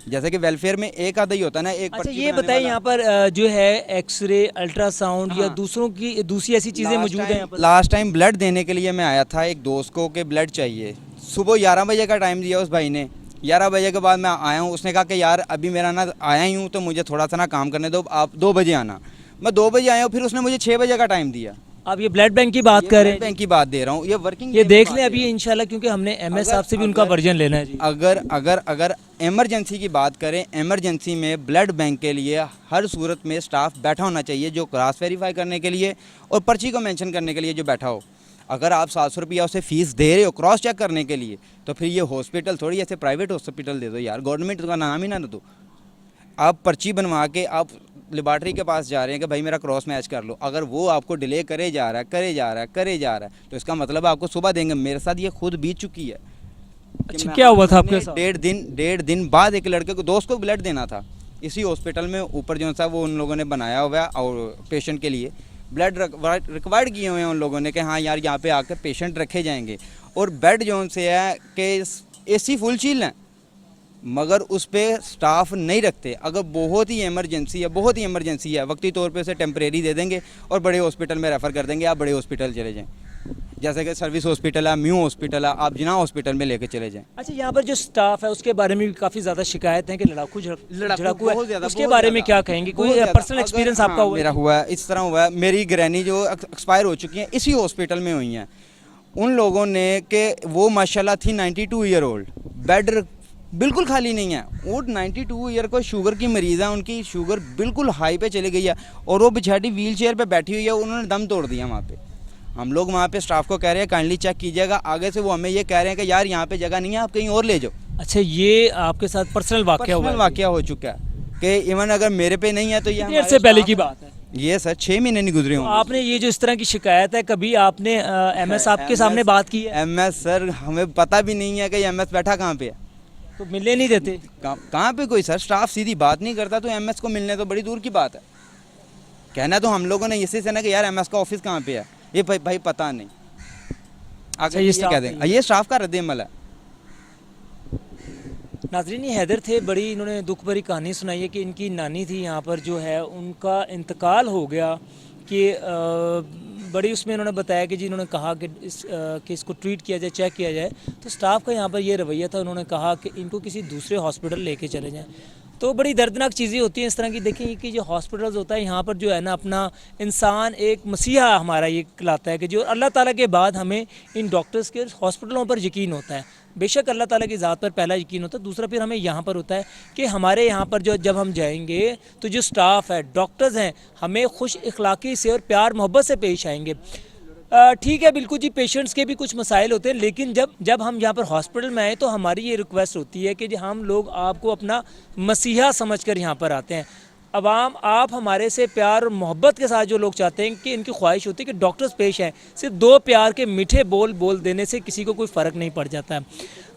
जैसे कि वेलफेयर में एक आधा ही होता है ना, एक। अच्छा, ये बताइए यहाँ पर जो है एक्सरे, अल्ट्रासाउंड या दूसरी ऐसी चीज़ें मौजूद हैं यहाँ पर? लास्ट टाइम ब्लड देने के लिए मैं आया था एक दोस्त को कि ब्लड चाहिए। सुबह 11 बजे का टाइम दिया उस भाई ने। 11 बजे के बाद मैं आया हूँ, उसने कहा कि यार अभी मेरा ना आया ही हूँ तो मुझे थोड़ा सा ना काम करने दो, आप 2 बजे आना। मैं 2 बजे आया हूँ, फिर उसने मुझे 6 बजे का टाइम दिया। आप ये ब्लड बैंक की बात कर रहे हैं? बैंक की बात दे रहा हूँ, ये वर्किंग। ये देख लें अभी इंशाल्लाह, क्योंकि हमने एमएस साहब से भी उनका वर्जन लेना है जी। अगर इमरजेंसी की बात करें, इमरजेंसी में ब्लड बैंक के लिए हर सूरत में स्टाफ बैठा होना चाहिए जो क्रॉस वेरीफाई करने के लिए और पर्ची को मेंशन करने के लिए जो बैठा हो। अगर आप 700 रुपया उसे फ़ीस दे रहे हो क्रॉस चेक करने के लिए, तो फिर ये हॉस्पिटल थोड़ी ऐसे प्राइवेट हॉस्पिटल दे दो यार, गवर्नमेंट का नाम ही ना दो। आप पर्ची बनवा के आप लेबॉर्ट्री के पास जा रहे हैं कि भाई मेरा क्रॉस मैच कर लो, अगर वो आपको डिले करे जा रहा है तो इसका मतलब आपको सुबह देंगे। मेरे साथ ये खुद बीत चुकी है। अच्छा, क्या हुआ था आपके साथ? 1.5 दिन बाद एक लड़के को, दोस्त को ब्लड देना था इसी हॉस्पिटल में। ऊपर जो सा वो उन लोगों ने बनाया हुआ है और पेशेंट के लिए ब्लड रिक्वायर्ड किए हुए हैं उन लोगों ने कि हाँ यार यहाँ पे आकर पेशेंट रखे जाएंगे। और बेड जो से है कि AC फुल चील है, मगर उस पर स्टाफ नहीं रखते। अगर बहुत ही इमरजेंसी है वक्ती तौर पे उसे टेम्परेरी दे देंगे और बड़े हॉस्पिटल में रेफ़र कर देंगे, आप बड़े हॉस्पिटल चले जाएं। जैसे कि सर्विस हॉस्पिटल है, म्यू हॉस्पिटल है, आप जिना हॉस्पिटल में लेके चले जाएं। अच्छा, यहाँ पर जो स्टाफ है उसके बारे में भी काफ़ी ज़्यादा शिकायत है कि लड़ाकू झड़कू है, उसके बारे में क्या कहेंगे? कोई पर्सनल एक्सपीरियंस आपका हुआ? मेरा हुआ है, इस तरह हुआ है। मेरी ग्रैनी जो एक्सपायर हो चुकी हैं इसी हॉस्पिटल में हुई हैं। उन लोगों ने कि वो माशाल्लाह थी 92 ईयर ओल्ड, बेड बिल्कुल खाली नहीं है। वो 92 ईयर को शुगर की मरीज़ है, उनकी शुगर बिल्कुल हाई पे चली गई है और वो बेचारी व्हील चेयर पर बैठी हुई है। उन्होंने दम तोड़ दिया वहाँ पे। हम लोग वहाँ पे स्टाफ को कह रहे हैं काइंडली चेक कीजिएगा। आगे से वो हमें ये कह रहे हैं कि यार यहाँ पे जगह नहीं है, आप कहीं और ले जाओ। अच्छा, ये आपके साथ पर्सनल वाकया हुआ है? वाकया हो चुका है कि इवन अगर मेरे पे नहीं है तो ये कितनी देर से पहले की बात है? ये सर 6 महीने नहीं गुजरे होंगे। आपने ये जो इस तरह की शिकायत है, कभी आपने MS आपके सामने बात की है? MS सर हमें पता भी नहीं है कि MS बैठा कहाँ पे है, तो मिलने नहीं देते? कहाँ पे कोई सर स्टाफ सीधी बात नहीं करता, तो MS को मिलने तो बड़ी दूर की बात है। कहना तो हम लोगों ने इसी से ना कि यार MS का ऑफिस कहाँ पे है, ये भाई पता नहीं। आगे ये कह देंगे ये स्टाफ का रद्द-ए-अमल है। नाजरीन, ये हैदर थे, बड़ी इन्होंने दुख भरी कहानी सुनाई है कि इनकी नानी थी यहाँ पर जो है उनका इंतकाल हो गया कि बड़ी उसमें इन्होंने बताया कि जी इन्होंने कहा कि इसको ट्रीट किया जाए, चेक किया जाए। तो स्टाफ का यहाँ पर ये रवैया था, उन्होंने कहा कि इनको किसी दूसरे हॉस्पिटल लेके चले जाएं। तो बड़ी दर्दनाक चीज़ें होती हैं इस तरह की। देखिए कि जो हॉस्पिटल्स होता है यहाँ पर जो है ना, अपना इंसान एक मसीहा हमारा ये कहलाता है कि जो अल्लाह ताला के बाद हमें इन डॉक्टर्स के हॉस्पिटलों पर यकीन होता है। बेशक अल्लाह ताला की ज़ात पर पहला यकीन होता है, दूसरा फिर हमें यहाँ पर होता है कि हमारे यहाँ पर जो जब हम जाएंगे तो जो स्टाफ है, डॉक्टर्स हैं, हमें खुश इखलाकी से और प्यार मोहब्बत से पेश आएंगे। ठीक है, बिल्कुल जी, पेशेंट्स के भी कुछ मसाइल होते हैं, लेकिन जब हम यहाँ पर हॉस्पिटल में आए तो हमारी ये रिक्वेस्ट होती है कि हम लोग आपको अपना मसीहा समझकर यहाँ पर आते हैं। अवाम, आप हमारे से प्यार और मोहब्बत के साथ जो लोग चाहते हैं कि इनकी ख्वाहिश होती है कि डॉक्टर्स पेश हैं, सिर्फ दो प्यार के मीठे बोल देने से किसी को कोई फ़र्क नहीं पड़ जाता है।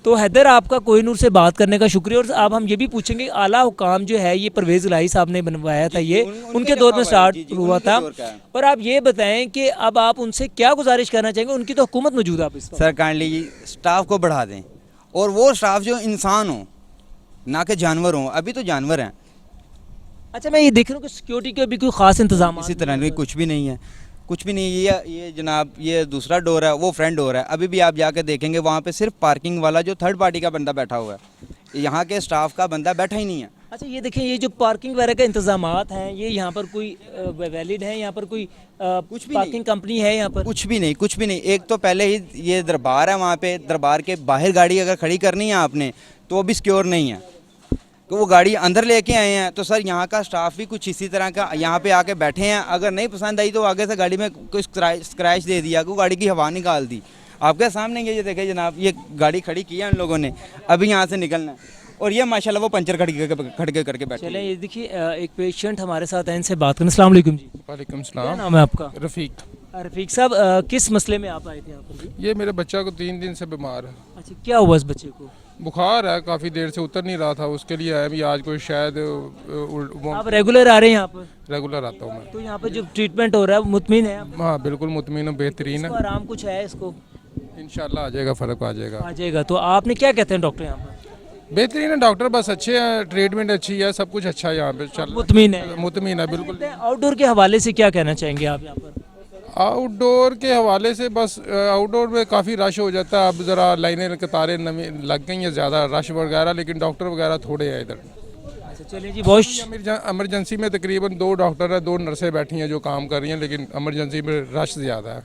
तो हैदर, आपका कोहिनूर से बात करने का शुक्रिया। और अब हम ये भी पूछेंगे, आला हुकाम जो है ये परवेज़ इलाही साहब ने बनवाया था, ये उनके दौर में स्टार्ट हुआ था, और आप ये बताएं कि अब आप उनसे क्या गुजारिश करना चाहेंगे? उनकी तो हुकूमत मौजूद है, आप इस सर काइंडली स्टाफ को बढ़ा दें, और वो स्टाफ जो इंसान हो, ना कि जानवर हो। अभी तो जानवर हैं। अच्छा, मैं ये देख रहा हूँ कि सिक्योरिटी के भी कोई ख़ास इंतजाम इसी तरह नहीं, कुछ भी नहीं है, कुछ भी नहीं है। ये जनाब, ये दूसरा डोर है, वो फ्रंट डोर है। अभी भी आप जाके देखेंगे वहाँ पे सिर्फ पार्किंग वाला जो थर्ड पार्टी का बंदा बैठा हुआ है, यहाँ के स्टाफ का बंदा बैठा ही नहीं है। अच्छा, ये देखिए, ये जो पार्किंग वगैरह के इंतजामात हैं, ये यहाँ पर कोई वैलिड है? यहाँ पर कोई कुछ भी पार्किंग कंपनी है यहाँ पर? कुछ भी नहीं, कुछ भी नहीं। एक तो पहले ही ये दरबार है, वहाँ पे दरबार के बाहर गाड़ी अगर खड़ी करनी है आपने तो वो भी सिक्योर नहीं है, तो वो गाड़ी अंदर लेके आए हैं। तो सर यहाँ का स्टाफ भी कुछ इसी तरह का यहाँ पे आके बैठे हैं। अगर नहीं पसंद आई तो आगे से गाड़ी में कोई स्क्रैच दे दिया, कोई गाड़ी की हवा निकाल दी। आपके सामने ये देखे जनाब, ये गाड़ी खड़ी की है उन लोगों ने, अभी यहाँ से निकलना है, और ये माशाल्लाह वो पंचर खड़के करके बैठे। चलें, ये देखिए एक पेशेंट हमारे साथ हैं, इनसे बात करें। अस्सलाम वालेकुम जी। वालेकुम क्या सलाम। नाम है आपका? रफ़ीक। रफ़ीक साहब, किस मसले में आप आए थे यहाँ पर? ये मेरे बच्चा को 3 दिन से बीमार है, अच्छा, क्या हुआ इस बच्चे को? बुखार है, काफ़ी देर से उतर नहीं रहा था, उसके लिए आया भी। आज कोई शायद आप रेगुलर आ रहे हैं यहाँ पर? रेगुलर आता हूँ मैं। तो यहाँ पर जो ट्रीटमेंट हो रहा है मुतमिन है आप? हाँ बिल्कुल मुतमिन हूँ, बेहतरीन इसको है। आराम कुछ है इसको? इंशाल्लाह आ जाएगा, फ़र्क आ जाएगा। आ जाएगा। तो आपने क्या कहते हैं डॉक्टर यहाँ पर? बेहतरीन है डॉक्टर, बस अच्छे हैं, ट्रीटमेंट अच्छी है, सब कुछ अच्छा है यहाँ पे। चल मुतमिन है? मुतमिन है बिल्कुल। आउटडोर के हवाले से क्या कहना चाहेंगे आप यहाँ पर? आउटडोर के हवाले से बस आउटडोर में काफ़ी रश हो जाता है। अब ज़रा लाइनें कतारें लग गई हैं, ज़्यादा रश वगैरह, लेकिन डॉक्टर वगैरह थोड़े हैं इधर। अच्छा, चलिए जी, बहुत एमरजेंसी में तकरीबन 2 डॉक्टर है, 2 नर्सें बैठी हैं जो काम कर रही हैं, लेकिन एमरजेंसी में रश ज़्यादा है।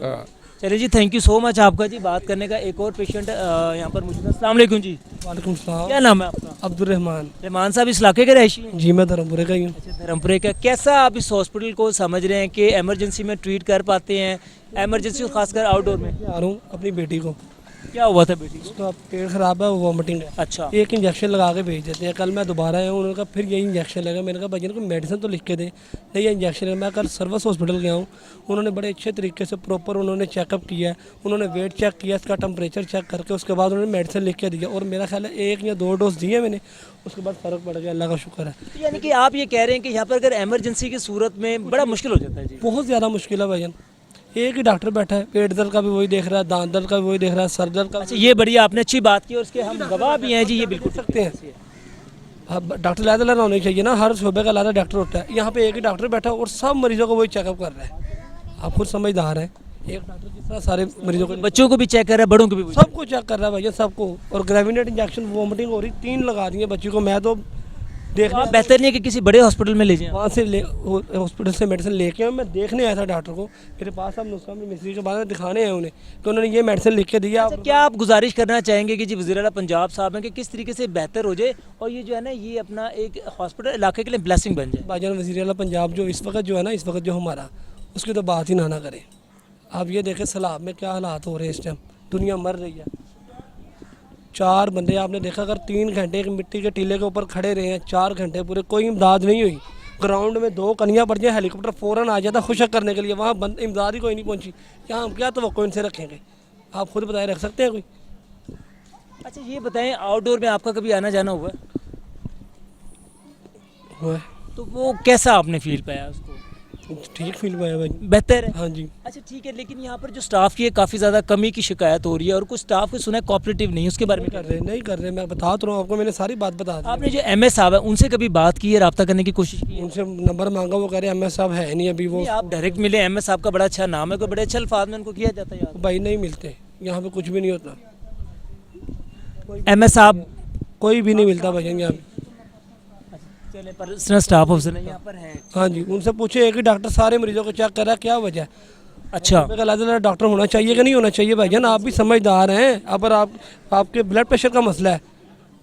हाँ। चलिए जी, थैंक यू सो मच आपका जी बात करने का। एक और पेशेंट यहाँ पर मौजूद है। अस्सलाम वालेकुम जी। वालेकुम सलाम। क्या नाम है आपका? अब्दुर्रहमान। रहमान साहब, इस इलाके के रहिशी हैं? जी, मैं धर्मपुरे का ही हूँ। अच्छा, धर्मपुरे का। कैसा आप इस हॉस्पिटल को समझ रहे हैं कि एमरजेंसी में ट्रीट कर पाते हैं, एमरजेंसी खासकर आउटडोर में? आ रहा हूँ अपनी बेटी को, क्या हुआ था बेटी को? उसका पेट ख़राब है, वॉमिटिंग है। अच्छा, एक इंजेक्शन लगा के भेज देते हैं। कल मैं दोबारा आया हूँ, उन्होंने कहा फिर यही इंजेक्शन लगा। मैंने कहा भैया को मेडिसिन तो लिख के दे, नहीं ये इंजेक्शन है। मैं कल सर्विस हॉस्पिटल गया हूँ, उन्होंने बड़े अच्छे तरीके से प्रॉपर उन्होंने चेकअप किया है, उन्होंने वेट चेक किया, इसका टेम्परेचर चेक करके उसके बाद उन्होंने मेडिसिन लिख के दिया, और मेरा ख्याल है 1 या 2 डोज दिए मैंने, उसके बाद फ़र्क पड़ गया, अल्लाह का शुक्र है। तो यानी कि आप ये कह रहे हैं कि यहाँ पर अगर एमरजेंसी की सूरत में बड़ा मुश्किल हो जाता है जी? बहुत ज़्यादा मुश्किल है भैया। एक ही डॉक्टर बैठा है, पेट दर्द का भी वही देख रहा है, दांत दर्द का भी वही देख रहा है, सर दर्द का। अच्छा, ये बढ़िया, आपने अच्छी बात की और उसके हम गवाह भी हैं जी। ये बिल्कुल सकते हैं। अब डॉक्टर अलग अलग होने चाहिए ना, हर शोबे का अलग डॉक्टर होता है। यहाँ पे एक ही डॉक्टर बैठा है और सब मरीजों को वही चेकअप कर रहा है। आप खुद समझदार हैं, एक डॉक्टर जिस तरह सारे मरीजों को, बच्चों को भी चेक कर रहा है, बड़ों को भी? सबको चेक कर रहा है भैया, सबको। और ग्रेविनेट इंजेक्शन, वॉमिटिंग हो रही, 3 लगा दी है बच्ची को। मैं तो देखने, आप बेहतर नहीं है कि किसी बड़े हॉस्पिटल में ले जाएं? वहाँ से हॉस्पिटल से मेडिसिन लेके आया। मैं देखने आया था डॉक्टर को, मेरे पास अब नुस्खा में मिस्त्री के बाद में दिखाने आए उन्हें कि उन्होंने ये मेडिसिन लिख के दिया। अच्छा, क्या आप गुजारिश करना चाहेंगे कि जी वज़ीर आला पंजाब साहब हैं कि किस तरीके से बेहतर हो जाए और ये जो है ना, ये अपना एक हॉस्पिटल इलाके के लिए ब्लेसिंग बन जाए? भाईजान, वज़ीर आला पंजाब जो इस वक्त जो है ना, इस वक्त जो हमारा, उसकी तो बात ही ना करें। आप ये देखें सैलाब में क्या हालात हो रहे हैं इस टाइम, दुनिया मर रही है। 4 बंदे आपने देखा, अगर 3 घंटे एक मिट्टी के टीले के ऊपर खड़े रहे हैं, 4 घंटे पूरे, कोई इमदाद नहीं हुई। ग्राउंड में 2 कनियाँ पड़ जाए, हेलीकॉप्टर फ़ौरन आ जाता खुशक करने के लिए, वहाँ इमदाद ही कोई नहीं पहुँची। यहाँ हम क्या तवक्को इनसे रखेंगे? आप खुद बताए, रख सकते हैं कोई? अच्छा, ये बताएं, आउटडोर में आपका कभी आना जाना हुआ है? हुआ। तो वो कैसा आपने फील पाया उसको? ठीक फील हुआ है भाई। बेहतर है? हाँ जी। अच्छा ठीक है, लेकिन यहाँ पर जो स्टाफ की है काफ़ी ज़्यादा कमी की शिकायत हो रही है और कुछ स्टाफ को सुना है कोऑपरेटिव नहीं, उसके बारे में नहीं कर रहे, मैं बता तो रहा हूँ आपको, मैंने सारी बात बता दी। आपने जो MS साहब है उनसे कभी बात की है, रब्ता करने की कोशिश की है? उनसे नंबर मांगा, वो कह रहे MS साहब है नहीं अभी, वो नहीं, आप डायरेक्ट मिले, MS साहब का बड़ा अच्छा नाम है, कोई बड़े अच्छे अल्फाज में उनको किया जाता है याद? भाई नहीं मिलते यहाँ पे, कुछ भी नहीं होता, MS साहब कोई भी नहीं मिलता भाई यहाँ पे। चले पर्सनल स्टाफ ऑफिसर यहाँ पर है। हाँ जी, उनसे पूछे, एक ही डॉक्टर सारे मरीजों को चेक कर रहा है, क्या वजह है? अच्छा, डॉक्टर होना चाहिए कि नहीं होना चाहिए भाईजान? आप भी समझदार हैं, अगर आपके ब्लड प्रेशर का मसला है,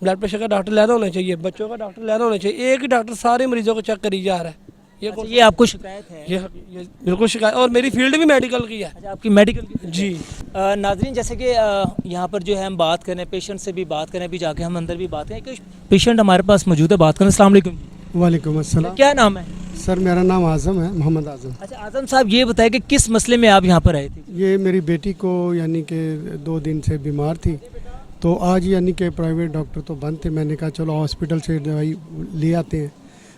ब्लड प्रेशर का डॉक्टर लहरा होना चाहिए, बच्चों का डॉक्टर लहरा होना चाहिए, एक ही डॉक्टर सारे मरीजों को चेक करी जा रहा है। ये आपको शिकायत है? ये बिल्कुल शिकायत, और मेरी फील्ड भी मेडिकल की है। अच्छा, आपकी मेडिकल की? जी। नाजरीन, जैसे कि यहाँ पर जो है हम बात करें, पेशेंट से भी बात करें, अभी जाके हम अंदर भी बात करें, कि पेशेंट हमारे पास मौजूद है, बात करें। अस्सलाम वालेकुम। वालेकुम अस्सलाम। क्या नाम है? सर मेरा नाम आज़म है, मोहम्मद आज़म। अच्छा आज़म साहब, ये बताएं कि किस मसले में आप यहाँ पर आए थे? ये मेरी बेटी को यानी कि 2 दिन से बीमार थी, तो आज यानी कि प्राइवेट डॉक्टर तो बंद थे, मैंने कहा चलो हॉस्पिटल से दवाई ले आते हैं।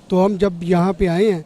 तो हम जब यहाँ पे आए हैं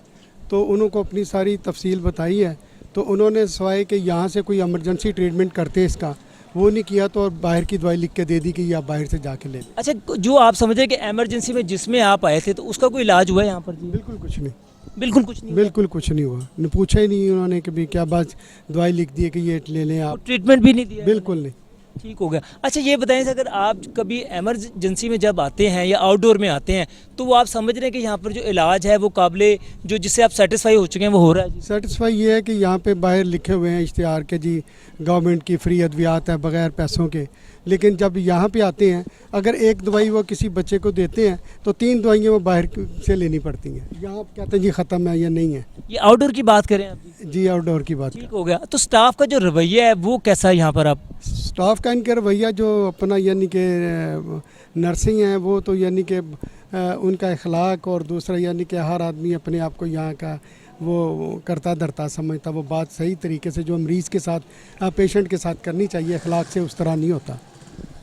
तो उनको अपनी सारी तफसील बताई है, तो उन्होंने सवाए कि यहाँ से कोई इमरजेंसी ट्रीटमेंट करते इसका, वो नहीं किया, तो और बाहर की दवाई लिख के दे दी कि ये आप बाहर से जाके ले लें। अच्छा, जो आप समझे कि इमरजेंसी में जिसमें आप आए थे, तो उसका कोई इलाज हुआ है यहाँ पर? जी बिल्कुल कुछ नहीं, बिल्कुल कुछ नहीं, बिल्कुल कुछ नहीं हुआ। ने पूछा ही नहीं उन्होंने कि भी क्या, बस दवाई लिख दी है कि ये ले लें आप, ट्रीटमेंट भी नहीं दिया? बिल्कुल नहीं। ठीक हो गया। अच्छा ये बताएं, अगर आप कभी एमरजेंसी में जब आते हैं या आउटडोर में आते हैं, तो वो आप समझ रहे हैं कि यहाँ पर जो इलाज है वो काबिले, जो जिससे आप सेटिस्फाई हो चुके हैं, वो हो रहा है? जी सेटिस्फाई ये है कि यहाँ पे बाहर लिखे हुए हैं इश्तिहार के जी गवर्नमेंट की फ्री अद्वियात है बग़ैर पैसों के, लेकिन जब यहाँ पे आते हैं अगर एक दवाई वो किसी बच्चे को देते हैं तो 3 दवाइयाँ वो बाहर से लेनी पड़ती हैं। यहाँ आप कहते हैं जी ख़त्म है या नहीं है। ये आउटडोर की बात करें आप? जी आउटडोर की बात। ठीक हो गया। तो स्टाफ का जो रवैया है वो कैसा है यहाँ पर? आप स्टाफ का इनका रवैया जो अपना यानी कि नर्सिंग है वो तो यानी कि उनका अखलाक, और दूसरा यानी कि हर आदमी अपने आप को यहाँ का वो करता धरता समझता, वो बात सही तरीके से जो मरीज़ के साथ पेशेंट के साथ करनी चाहिए अखलाक से उस तरह नहीं होता।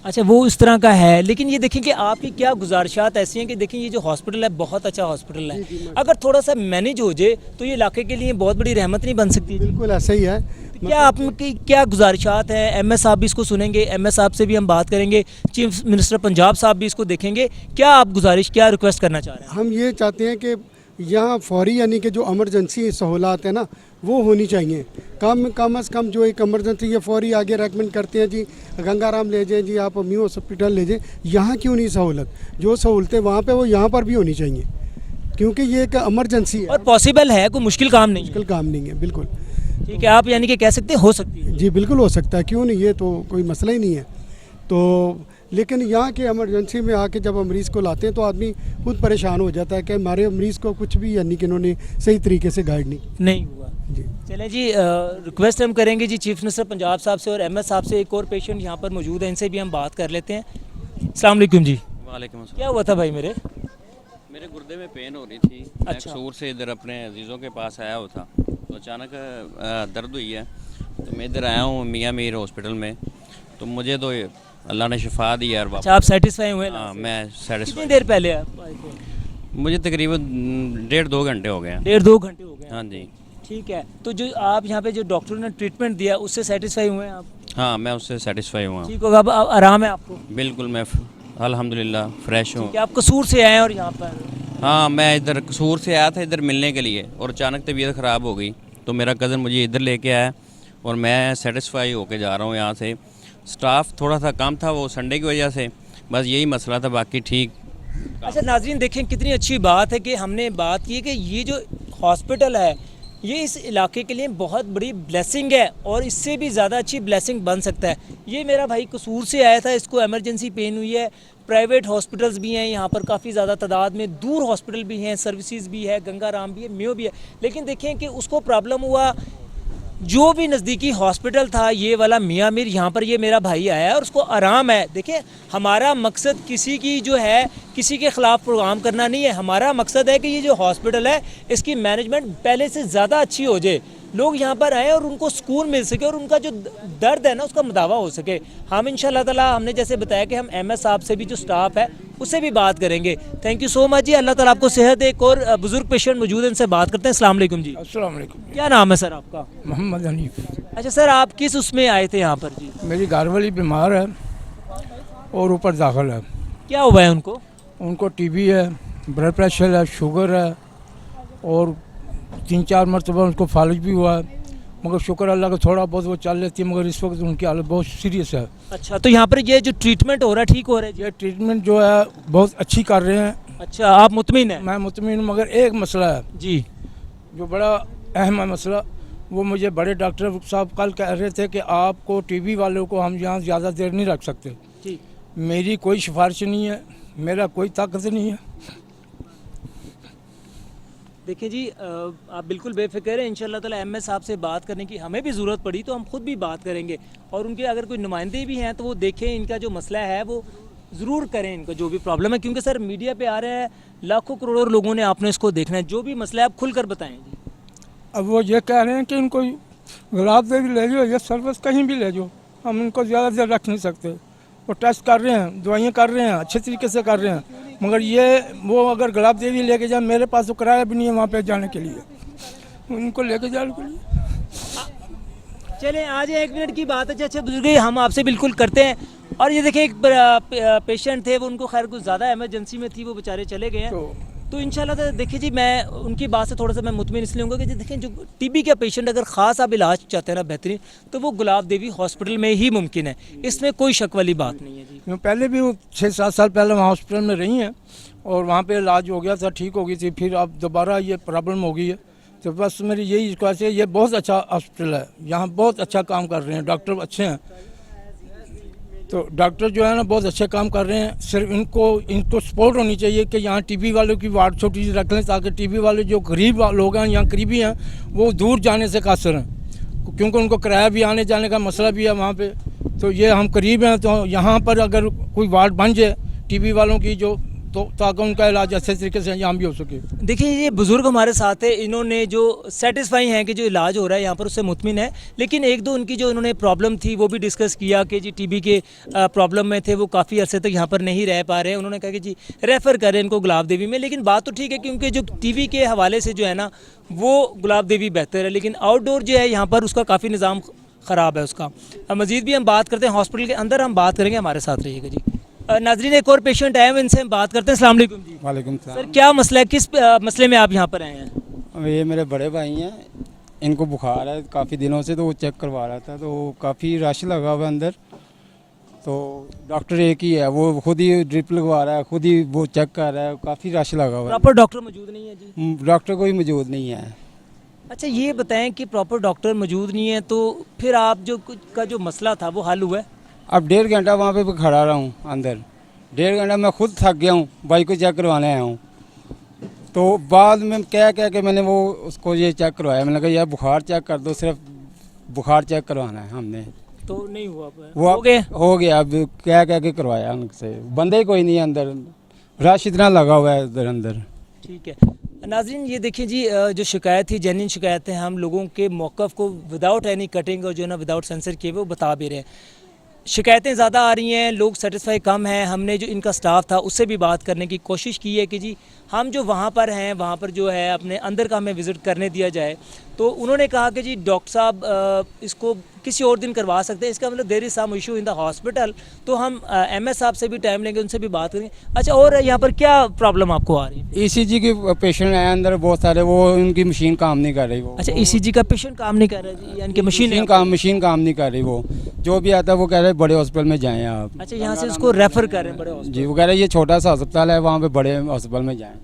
अच्छा, वो इस तरह का है। लेकिन ये देखें कि आपकी क्या गुजारिशात ऐसी हैं कि देखें ये जो हॉस्पिटल है बहुत अच्छा हॉस्पिटल है, अगर थोड़ा सा मैनेज हो जाए तो ये इलाके के लिए बहुत बड़ी रहमत नहीं बन सकती? बिल्कुल ऐसा ही है। क्या आपकी क्या गुजारिशात हैं? MS साहब भी इसको सुनेंगे, MS साहब से भी हम बात करेंगे, चीफ मिनिस्टर पंजाब साहब भी इसको देखेंगे। क्या आप गुजारिश, क्या रिक्वेस्ट करना चाह रहे हैं? हम ये चाहते हैं कि यहाँ फौरी यानी कि जो इमरजेंसी सहूलत है ना वो होनी चाहिए। कम अज़ कम जो एक इमरजेंसी ये फौरी आगे रेकमेंड करते हैं जी गंगाराम ले जाएँ जी, आप म्यू हॉस्पिटल ले जाएँ, यहाँ क्यों नहीं सहूलत? जो सहूलतें वहाँ पे वो यहाँ पर भी होनी चाहिए, क्योंकि ये एक इमरजेंसी है और पॉसिबल है, कोई मुश्किल काम नहीं है। मुश्किल काम नहीं है, बिल्कुल। ठीक है, आप यानी कि कह सकते हैं हो सकती है? जी बिल्कुल हो सकता है, क्यों नहीं, ये तो कोई मसला ही नहीं है। तो लेकिन यहाँ के इमरजेंसी में आके जब मरीज़ को लाते हैं तो आदमी खुद परेशान हो जाता है कि हमारे मरीज़ को कुछ भी यानी कि इन्होंने सही तरीके से गाइड नहीं हुआ। जी चलें जी, रिक्वेस्ट हम करेंगे जी चीफ मिनिस्टर पंजाब साहब से और MS साहब से। एक और पेशेंट यहाँ पर मौजूद है, इनसे भी हम बात कर लेते हैं। अस्सलाम वालेकुम जी। वालेकुम अस्सलाम। क्या हुआ था भाई? मेरे गुर्दे में पेन हो रही थी। मैं अच्छा। कसूर से इधर अपने अजीज़ों के पास आया हुआ था, तो अचानक दर्द हुई है, तो मैं इधर आया हूँ मियाँ मीर हॉस्पिटल में। तो मुझे तो अल्लाह ने शिफा दी यार। अच्छा, आप सेटिस्फाई हुए? हाँ, मैं सेटिस्फाई। कितनी देर पहले आप आए थे? मुझे तकरीबन 1.5-2 घंटे हो गए हैं। 1.5-2 घंटे हो गए? हाँ जी। ठीक है, तो जो आप यहाँ पे जो डॉक्टर ने ट्रीटमेंट दिया उससे सेटिस्फाई हुए हैं आप? हाँ, मैं उससे सेटिस्फाई हुआ। ठीक होगा, अब आराम है आपको? बिल्कुल, मैं अल्हम्दुलिल्लाह फ्रेश हूँ। क्या आप कसूर से आए हैं और यहाँ पर? हाँ, मैं इधर कसूर से आया था इधर मिलने के लिए, और अचानक तबीयत ख़राब हो गई, तो मेरा कज़न मुझे इधर लेके आया और मैं सेटिस्फाई होके जा रहा हूँ यहाँ से। स्टाफ थोड़ा सा कम था, वो संडे की वजह से, बस यही मसला था, बाकी ठीक। अच्छा नाज़रीन, देखें कितनी अच्छी बात है कि हमने बात की कि ये जो हॉस्पिटल है ये इस इलाके के लिए बहुत बड़ी ब्लेसिंग है, और इससे भी ज़्यादा अच्छी ब्लेसिंग बन सकता है। ये मेरा भाई कसूर से आया था, इसको इमरजेंसी पेन हुई है। प्राइवेट हॉस्पिटल्स भी हैं यहाँ पर काफ़ी ज़्यादा तादाद में, दूर हॉस्पिटल भी हैं, सर्विसेज भी है, गंगाराम भी है, म्यो भी है, लेकिन देखें कि उसको प्रॉब्लम हुआ। जो भी नज़दीकी हॉस्पिटल था ये वाला मियाँ मीर, यहाँ पर ये मेरा भाई आया है और उसको आराम है। देखिए, हमारा मकसद किसी की जो है किसी के ख़िलाफ़ प्रोग्राम करना नहीं है, हमारा मकसद है कि ये जो हॉस्पिटल है इसकी मैनेजमेंट पहले से ज़्यादा अच्छी हो जाए, लोग यहाँ पर आएँ और उनको सुकून मिल सके और उनका जो दर्द है ना उसका मुदावा हो सके। हम इंशाअल्लाह ताला, हमने जैसे बताया कि हम MS साहब से भी जो स्टाफ है उससे भी बात करेंगे। थैंक यू सो मच जी, अल्लाह ताला आपको सेहत दे। एक और बुजुर्ग पेशेंट मौजूद है, इनसे बात करते हैं। अस्सलाम वालेकुम जी। अस्सलाम वालेकुम। क्या नाम है सर आपका? मोहम्मद हनीफ। अच्छा सर, आप किस उसमें आए थे यहाँ पर जी? मेरी घरवाली बीमार है और ऊपर दाखिल है। क्या हुआ है उनको? उनको टीबी है, ब्लड प्रेशर है, शुगर है और 3-4 मरतबा उनको फालिज भी हुआ है, मगर शुक्र अल्लाह का थोड़ा बहुत वो चल लेती है, मगर इस वक्त उनकी हालत बहुत सीरियस है। अच्छा, तो यहाँ पर ये जो ट्रीटमेंट हो रहा है ठीक हो रहा है जी? ये ट्रीटमेंट जो है बहुत अच्छी कर रहे हैं। अच्छा, आप मुतमिन हैं? मैं मुतमिन हूँ, मगर एक मसला है जी, जो बड़ा अहम है मसला। वो मुझे बड़े डॉक्टर साहब कल कह रहे थे कि आपको टीबी वालों को हम यहाँ ज़्यादा देर नहीं रख सकते। ठीक। मेरी कोई सिफारिश नहीं है, मेरा कोई ताकत नहीं है। देखिए जी, आप बिल्कुल बेफिक्र हैं। इंशाल्लाह ताला एमएस साहब से बात करने की हमें भी ज़रूरत पड़ी तो हम खुद भी बात करेंगे, और उनके अगर कोई नुमाइंदे भी हैं तो वो देखें, इनका जो मसला है वो ज़रूर करें, इनका जो भी प्रॉब्लम है, क्योंकि सर मीडिया पे आ रहे हैं, लाखों करोड़ों लोगों ने आपने इसको देखना है। जो भी मसला है आप खुल कर बताएँ जी। अब वो ये कह रहे हैं कि इनको गुलाब देवी ले जाओ या सर्विस कहीं भी ले जाओ, हम इनको ज़्यादा देर रख नहीं सकते। वो टेस्ट कर रहे हैं, दवाइयाँ कर रहे हैं, अच्छे तरीके से कर रहे हैं, मगर ये वो अगर गुलाब देवी लेके जाए, मेरे पास तो किराया भी नहीं है वहाँ पे जाने के लिए, उनको लेके जाने के लिए। चलें, आज 1 मिनट की बात है। अच्छा बुजुर्ग, हम आपसे बिल्कुल करते हैं। और ये देखें, एक पेशेंट थे, वो उनको खैर कुछ ज़्यादा इमरजेंसी में थी, वो बेचारे चले गए हैं। तो इंशाल्लाह देखिए जी, मैं उनकी बात से थोड़ा सा मैं मुतमिन इसलिए हूँगा कि देखें, जो टीबी का पेशेंट अगर ख़ास आप इलाज चाहते हैं ना बेहतरीन, तो वो गुलाब देवी हॉस्पिटल में ही मुमकिन है, इसमें कोई शक वाली बात नहीं है जी। पहले भी 6-7 साल पहले वहाँ हॉस्पिटल में रही हैं और वहाँ पे इलाज हो गया था, ठीक हो गई थी, फिर अब दोबारा ये प्रॉब्लम हो गई है। तो बस मेरी यही रिक्वेस्ट है, ये बहुत अच्छा हॉस्पिटल है, यहाँ बहुत अच्छा काम कर रहे हैं, डॉक्टर अच्छे हैं। तो डॉक्टर जो है ना बहुत अच्छे काम कर रहे हैं। सिर्फ इनको सपोर्ट होनी चाहिए कि यहाँ टीबी वालों की वार्ड छोटी सी रख लें, ताकि टीबी वाले जो गरीब लोग हैं, यहाँ करीबी हैं, वो दूर जाने से कासर हैं, क्योंकि उनको किराया भी आने जाने का मसला भी है वहाँ पे। तो ये हम करीब हैं, तो यहाँ पर अगर कोई वार्ड बन जाए टीबी वालों की, जो तो ताकि उनका इलाज अच्छे तरीके से यहाँ भी हो सके। देखिए, ये बुज़ुर्ग हमारे साथ है, इन्होंने जो सेटिस्फाई हैं कि जो इलाज हो रहा है यहाँ पर उससे मुतमिन है, लेकिन एक दो उनकी जो इन्होंने प्रॉब्लम थी वो भी डिस्कस किया कि जी टीबी के प्रॉब्लम में थे, वो काफ़ी अरसे तक यहाँ पर नहीं रह पा रहे हैं। उन्होंने कहा कि जी रेफ़र करें इनको गुलाब देवी में। लेकिन बात तो ठीक है, क्योंकि जो टीबी के हवाले से जो है ना, वो गुलाब देवी बेहतर है, लेकिन आउटडोर जो है यहाँ पर उसका काफ़ी निज़ाम ख़राब है उसका। मज़ीद भी हम बात करते हैं, हॉस्पिटल के अंदर हम बात करेंगे, हमारे साथ रहिएगा जी। नाजरीन, एक और पेशेंट आए हैं, इनसे हम बात करते हैं। अस्सलाम वालेकुम जी। वालेकुम सर, क्या मसला है, किस मसले में आप यहाँ पर आए हैं? ये मेरे बड़े भाई हैं, इनको बुखार है काफ़ी दिनों से, तो वो चेक करवा रहा था, तो काफ़ी रश लगा हुआ अंदर। तो डॉक्टर एक ही है, वो खुद ही ड्रिप लगवा रहा है, खुद ही वो चेक कर रहा है, काफ़ी रश लगा हुआ है। प्रॉपर डॉक्टर मौजूद नहीं है जी? डॉक्टर कोई मौजूद नहीं है। अच्छा, ये बताएं कि प्रॉपर डॉक्टर मौजूद नहीं है, तो फिर आप जो मसला था वो हल हुआ है? अब 1.5 घंटा वहाँ पे खड़ा रहा हूँ अंदर, 1.5 घंटा मैं खुद थक गया हूँ, भाई को चेक करवाने आया हूँ। तो बाद में क्या के मैंने वो उसको ये चेक करवाया, मैंने कहा यार बुखार चेक कर दो, सिर्फ बुखार चेक करवाना है हमने, तो नहीं हुआ। वो हो गया। अब क्या के करवाया उनसे, बंदे ही कोई नहीं है अंदर, रश इतना लगा हुआ है इधर अंदर। ठीक है नाज़रीन, ये देखिए जी, जो शिकायत थी, जेन्युइन शिकायत है, हम लोगों के मौक़िफ़ को विदाउट एनी कटिंग और जो है ना विदाउट सेंसर किए वो बता भी रहे हैं। शिकायतें ज़्यादा आ रही हैं, लोग सेटिस्फाई कम हैं। हमने जो इनका स्टाफ था उससे भी बात करने की कोशिश की है कि जी हम जो वहाँ पर हैं, वहाँ पर जो है अपने अंदर का हमें विज़िट करने दिया जाए। तो उन्होंने कहा कि जी डॉक्टर साहब इसको किसी और दिन करवा सकते हैं, इसका मतलब there is some issue in the hospital. तो हम एमएस साहब से भी टाइम लेंगे, उनसे भी बात करेंगे। अच्छा, और यहाँ पर क्या प्रॉब्लम आपको आ रही है? ईसीजी के पेशेंट आए अंदर बहुत सारे, वो उनकी मशीन काम नहीं कर रही। वो अच्छा, ईसीजी का पेशेंट काम नहीं कर रहा है, यानी कि मशीन काम नहीं कर रही। वो जो भी आता है वो कह रहे बड़े हॉस्पिटल में जाएँ आप। अच्छा, यहाँ से उसको रेफ़र कर रहे हैं बड़े हॉस्पिटल? जी, वो कह रहे ये छोटा सा अस्पताल है, वहाँ पे बड़े हॉस्पिटल में जाएँ।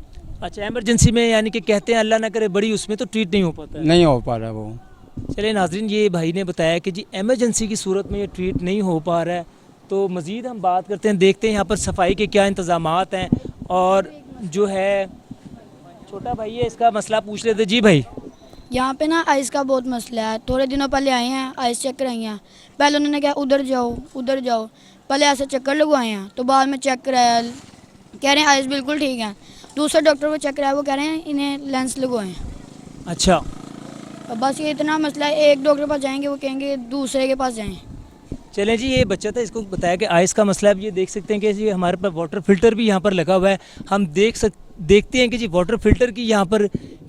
अच्छा, इमरजेंसी में, यानी कि कहते हैं अल्लाह ना करे बड़ी, उसमें तो ट्रीट नहीं हो पाता है? नहीं हो पा रहा वो। चलिए नाजरीन, ये भाई ने बताया कि जी एमरजेंसी की सूरत में ये ट्रीट नहीं हो पा रहा है। तो मज़ीद हम बात करते हैं, देखते हैं यहाँ पर सफाई के क्या इंतज़ामात हैं। और जो है छोटा भाई है, इसका मसला पूछ लेते। जी भाई, यहाँ पे ना आइस का बहुत मसला है। थोड़े दिनों पहले आए हैं, आइस चेक कराई हैं। पहले उन्होंने कहा उधर जाओ, पहले ऐसे चक्कर लगवाए हैं, तो बाद में चेक कराया, कह रहे हैं आइस बिल्कुल ठीक है। दूसरे डॉक्टर को चेक कराया, वो कह रहे हैं इन्हें लेंस लगवाएं। अच्छा, बस ये इतना मसला है, एक डॉक्टर के पास जाएंगे वो कहेंगे दूसरे के पास जाएं। चलें जी, ये बच्चा था, इसको बताया कि आइस का मसला है। अब ये देख सकते हैं कि जी हमारे पास वाटर फ़िल्टर भी यहाँ पर लगा हुआ है। हम देखते हैं कि जी वाटर फ़िल्टर की यहाँ पर